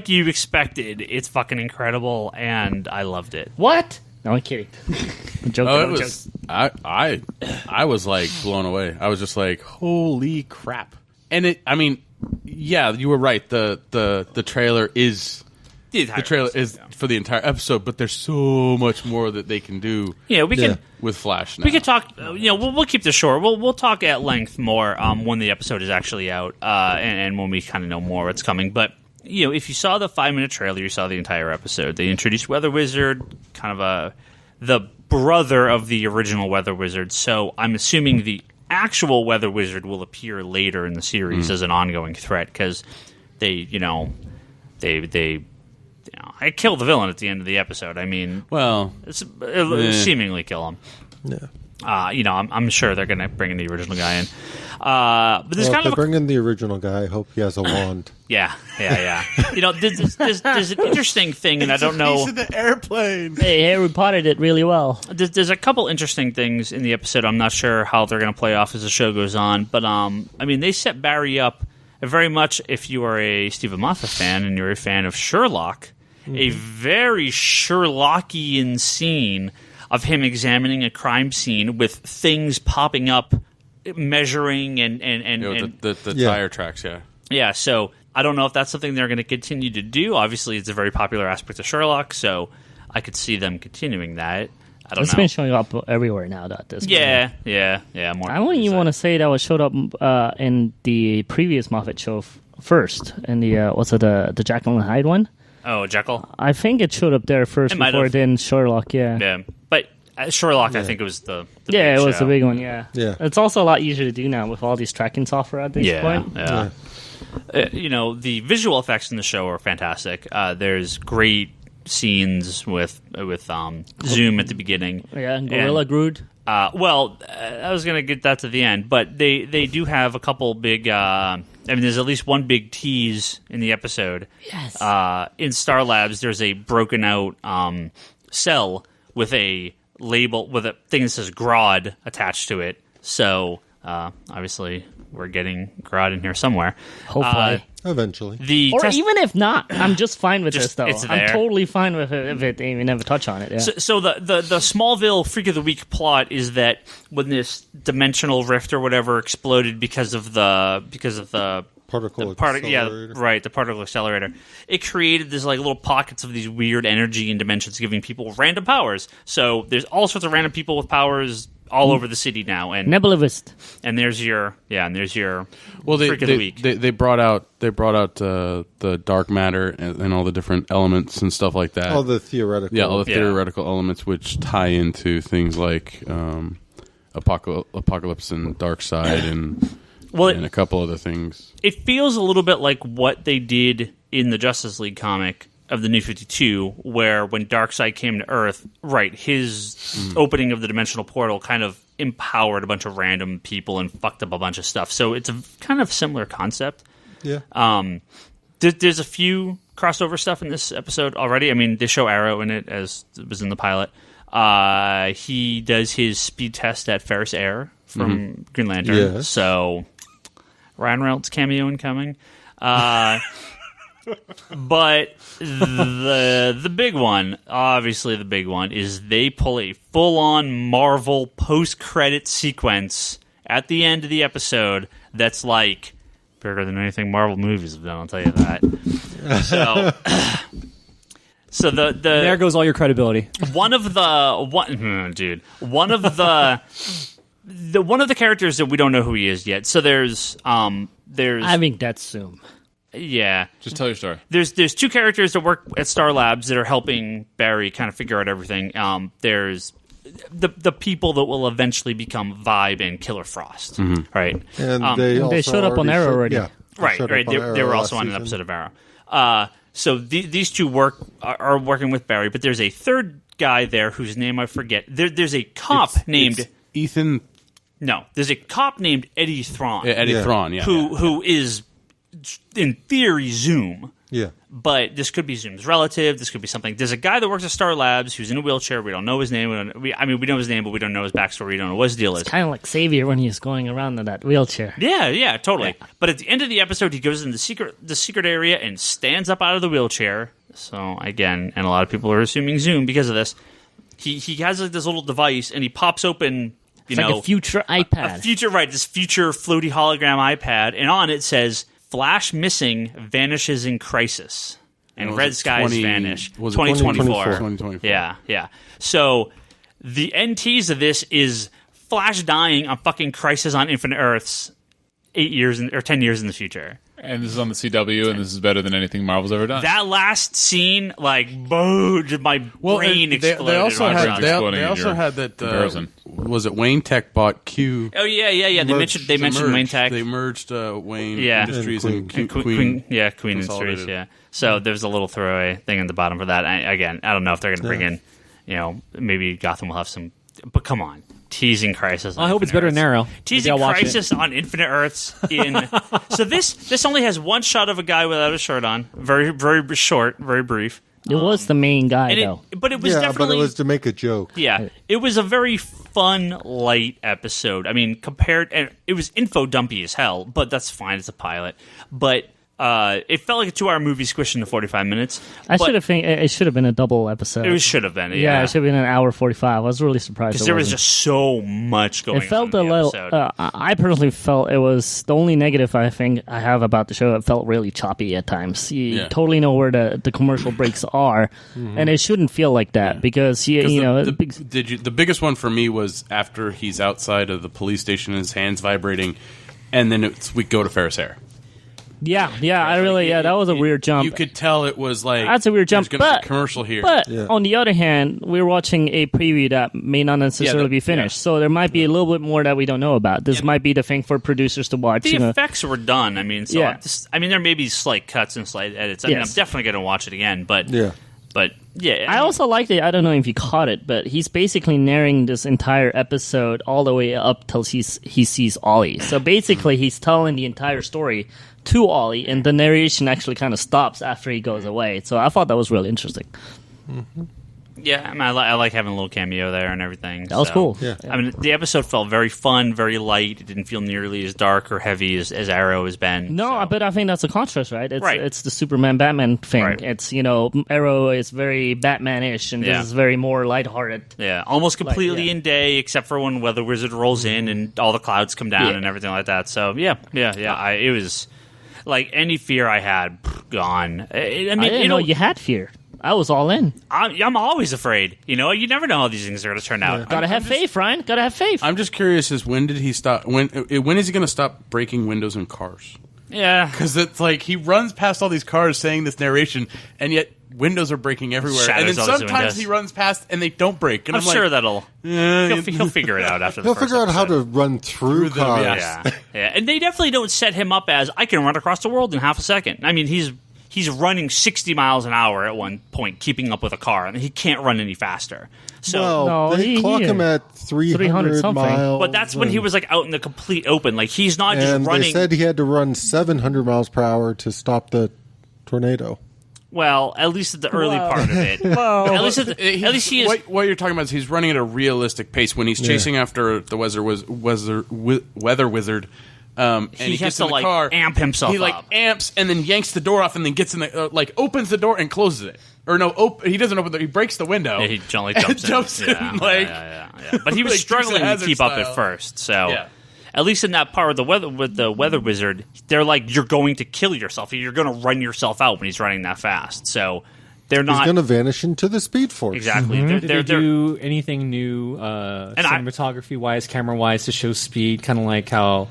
you expected, it's fucking incredible, and I loved it. What? No, I'm kidding. I'm joking. I was like blown away. I was just like, holy crap! And it. I mean, yeah, you were right. The trailer is. The trailer is for the entire episode, but there's so much more that they can do. Yeah, we can with Flash now. We could talk. We'll keep this short. We'll talk at length more when the episode is actually out and when we kind of know more what's coming. But if you saw the 5-minute trailer, you saw the entire episode. They introduced Weather Wizard, kind of the brother of the original Weather Wizard. So I'm assuming the actual Weather Wizard will appear later in the series as an ongoing threat because they I kill the villain at the end of the episode. I mean, seemingly kill him. Yeah. I'm sure they're going to bring in the original guy in. But there's If they bring in the original guy, I hope he has a wand. Yeah. There's an interesting thing, and I don't know. Piece of the airplane. Hey, Harry Potter did really well. There's a couple interesting things in the episode. I'm not sure how they're going to play off as the show goes on, but they set Barry up very much. If you are a Stephen Moffat fan and you're a fan of Sherlock, a very Sherlockian scene of him examining a crime scene with things popping up, measuring and the tire tracks, yeah. So I don't know if that's something they're going to continue to do. Obviously, it's a very popular aspect of Sherlock, so I could see them continuing that. I don't know. It's been showing up everywhere now. That this. Yeah. More. I don't even want to say that was showed up in the previous Moffat show first, in the the Jekyll and Hyde one. Oh, Jekyll. I think it showed up there first before it did in Sherlock. Yeah. But Sherlock, I think it was the it was show. the big one. Yeah. Yeah. It's also a lot easier to do now with all these tracking software at this point. Yeah. The visual effects in the show are fantastic. There's great scenes with zoom at the beginning. Yeah, Gorilla Grodd. I was going to get that to the end, but they do have a couple big. There's at least one big tease in the episode. Yes. In Star Labs, there's a broken out cell with a label with a thing that says Grodd attached to it. So obviously, we're getting Grodd in here somewhere. Hopefully. Eventually. Even if not, I'm just fine with this, though. It's I'm there. totally fine with it if they even never touch on it. Yeah. So the Smallville Freak of the Week plot is that when this dimensional rift or whatever exploded because of the Particle accelerator. Yeah, right, the particle accelerator. It created this little pockets of these weird energy and dimensions giving people random powers. So there's all sorts of random people with powers all over the city now, and Nebulivist. And there's your Freak of the Week. They brought out the dark matter and all the different elements and stuff like that. All the theoretical. All the theoretical elements which tie into things like Apocalypse and Dark Side and a couple other things. It feels a little bit like what they did in the Justice League comic of the New 52, where when Darkseid came to Earth, his opening of the dimensional portal kind of empowered a bunch of random people and fucked up a bunch of stuff. So it's a kind of similar concept. Yeah. There's a few crossover stuff in this episode already. I mean, they show Arrow in it, as it was in the pilot. He does his speed test at Ferris Air from Green Lantern. Yes. So Ryan Reynolds cameo incoming. But the big one, obviously the big one, is they pull a full-on Marvel post-credit sequence at the end of the episode that's bigger than anything Marvel movies have done, I'll tell you that. So there goes all your credibility. One of the characters that we don't know who he is yet. So there's I think that's Zoom. Yeah. Just tell your story. There's two characters that work at Star Labs that are helping Barry kind of figure out everything. There's the people that will eventually become Vibe and Killer Frost, right? And they showed up on Arrow already. Yeah, right. They were also on an episode of Arrow. So these two are working with Barry, but there's a third guy there whose name I forget. There's a cop named Ethan. No, there's a cop named Eddie Thrawn. Eddie Thrawn, yeah. Who is in theory Zoom. Yeah. But this could be Zoom's relative. This could be something. There's a guy that works at Star Labs who's in a wheelchair. We don't know his name. We know his name, but we don't know his backstory. We don't know what his deal is. It's kind of like Xavier when he's going around in that wheelchair. Yeah, totally. Yeah. But at the end of the episode, he goes in the secret area and stands up out of the wheelchair. So again, and a lot of people are assuming Zoom because of this. He has this little device, and he pops open. It's like a future iPad. This future floaty hologram iPad, and on it says, Flash missing, vanishes in crisis. And red skies vanish. 2024. Yeah. So the end tease of this is Flash dying on fucking Crisis on Infinite Earths 10 years in the future. And this is on the CW, and this is better than anything Marvel's ever done. That last scene, like, boom, my brain exploded. They also had that. comparison. Was it Wayne Tech bought Q? Oh yeah. They mentioned Wayne Tech. They merged Wayne Yeah. Industries and Queen. Queen Industries. Yeah. So there's a little throwaway thing in the bottom for that. I don't know if they're going to bring in, maybe Gotham will have some. But come on. Teasing Crisis on I hope it's better than Arrow. Teasing Maybe I'll watch Crisis on Infinite Earths so this only has one shot of a guy without a shirt on. Very, very short, very brief. It was the main guy, though. But it was Yeah, definitely... but it was to make a joke. Yeah, it was a very fun, light episode. I mean, and it was info dumpy as hell, but that's fine. It's a pilot. But... it felt like a 2-hour movie squished into 45 minutes. It should have been a double episode. It should have been, Yeah, it should have been an hour 45. I was really surprised. Because there was just so much going on. It felt in a the little. episode. I personally felt it was the only negative I think I have about the show. It felt really choppy at times. You totally know where the commercial breaks are, and it shouldn't feel like that because the biggest one for me was after he's outside of the police station, his hands vibrating, and then we go to Ferris Hair. Yeah, that was a weird jump. You could tell it was like that's a weird jump. There's going to be a commercial here. But on the other hand, we're watching a preview that may not necessarily be finished, so there might be a little bit more that we don't know about. This might be the thing for producers to watch. The effects were done. I mean, there may be slight cuts and slight edits. I mean, I'm definitely going to watch it again. But I also liked it. I don't know if you caught it, but he's basically narrating this entire episode all the way up till he sees Ollie. So basically, he's telling the entire story to Ollie, and the narration actually kind of stops after he goes away. So I thought that was really interesting. Mm-hmm. Yeah, I mean, I like having a little cameo there and everything. That was cool. Yeah. I mean, the episode felt very fun, very light. It didn't feel nearly as dark or heavy as Arrow has been. No, but I think that's a contrast, right? Right. It's the Superman-Batman thing. Right. It's, Arrow is very Batman-ish, and this is very more lighthearted. Yeah, almost completely in day, except for when Weather Wizard rolls in and all the clouds come down and everything like that. So, it was... Like, any fear I had, gone. I didn't know you had fear. I was all in. I'm always afraid. You never know how these things are going to turn out. Gotta have faith, Ryan. Gotta have faith. I'm just curious when did he stop? When is he going to stop breaking windows in cars? Yeah. Because it's like he runs past all these cars saying this narration, and yet windows are breaking everywhere. Shatters and then sometimes he runs past and they don't break. And I'm sure that'll... He'll figure it out after the He'll first figure out how episode. to run through them, cars. Yeah. And they definitely don't set him up as, I can run across the world in half a second. I mean, he's running 60 miles an hour at one point, keeping up with a car, and he can't run any faster. So, they clock him at 300 something. miles. but that's when he was like out in the complete open. Like he's not just and running. they said he had to run 700 miles per hour to stop the tornado. Well, at least at the early part of it. At least he is. What you're talking about is he's running at a realistic pace when he's chasing after the weather wizard. And he has gets to in the car, amp himself He up. amps and then yanks the door off and then gets in the opens the door and closes it. Or no, he doesn't open the. He breaks the window. Yeah, he jumps in. Yeah. But he was like struggling to keep up style. at first. So, at least in that part with the weather wizard, they're like, you're going to kill yourself. You're going to run yourself out when he's running that fast. So they're not He's going to vanish into the Speed Force. exactly. Did they do anything new, cinematography-wise, camera-wise, to show speed? Kind of like how...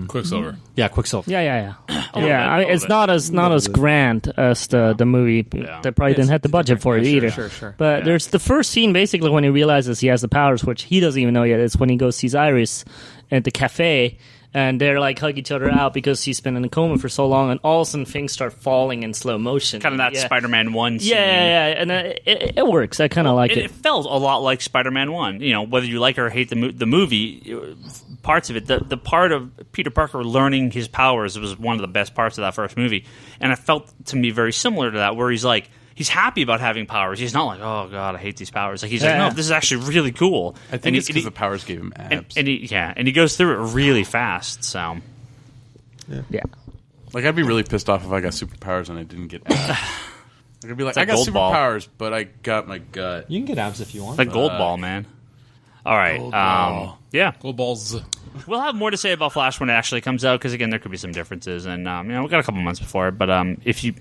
Quicksilver. Yeah, Quicksilver. Yeah. bit. It's not as grand as the movie. Yeah. They probably didn't have the budget for it either. Sure. But there's the first scene basically when he realizes he has the powers, which he doesn't even know yet. It's when he goes sees Iris at the cafe, and they're like hug each other out because he's been in a coma for so long, and all of a sudden things start falling in slow motion. kind of that Spider-Man 1 scene. Yeah, and it works. I kind of like it. It felt a lot like Spider-Man 1. Whether you like or hate the movie, parts of it, the part of Peter Parker learning his powers was one of the best parts of that first movie. And it felt to me very similar to that, where he's like, he's happy about having powers. He's not like, oh, God, I hate these powers. Like he's like, no, this is actually really cool. I think it's because the powers gave him abs. And he goes through it really fast, so... Yeah. Like, I'd be really pissed off if I got superpowers and I didn't get abs. I'd be like, like I got Gold Ball. superpowers, but I got my gut. You can get abs if you want. It's like Gold Ball, man. All right. Yeah. Gold balls. We'll have more to say about Flash when it actually comes out, because, again, there could be some differences. And, we've got a couple months before it. But if you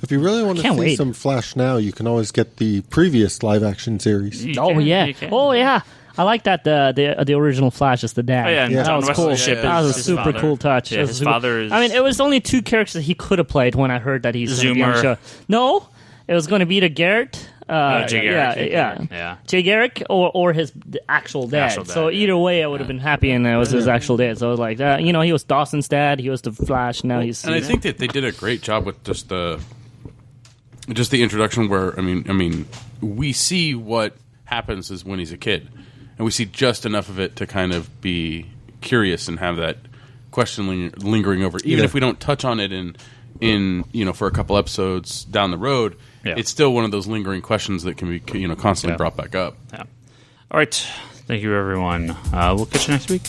really want to Can't see wait. some Flash now, you can always get the previous live-action series. you Oh can, yeah. you can. Oh yeah. I like that the original Flash is the dad. Oh, yeah, and Yeah. That John was Wesley cool. Shipp That is was a his super father. cool touch. Yeah, That was his super- father is. I mean, it was only 2 characters that he could have played when I heard that he's going to be on the Zoomer. show. No, it was going to be the Garrett. Jay Garrick. Yeah. Jay Garrick or his actual dad. Actual dad, so yeah. either way, I would have been happy, and it was his actual dad. So I was like, he was Dawson's dad. He was the Flash. Now he's. And I think that they did a great job with just the introduction. Where I mean, we see what happens is when he's a kid, and we see just enough of it to kind of be curious and have that question lingering over, even if we don't touch on it in for a couple episodes down the road. Yeah. It's still one of those lingering questions that can be constantly brought back up. Yeah. All right. Thank you, everyone. We'll catch you next week.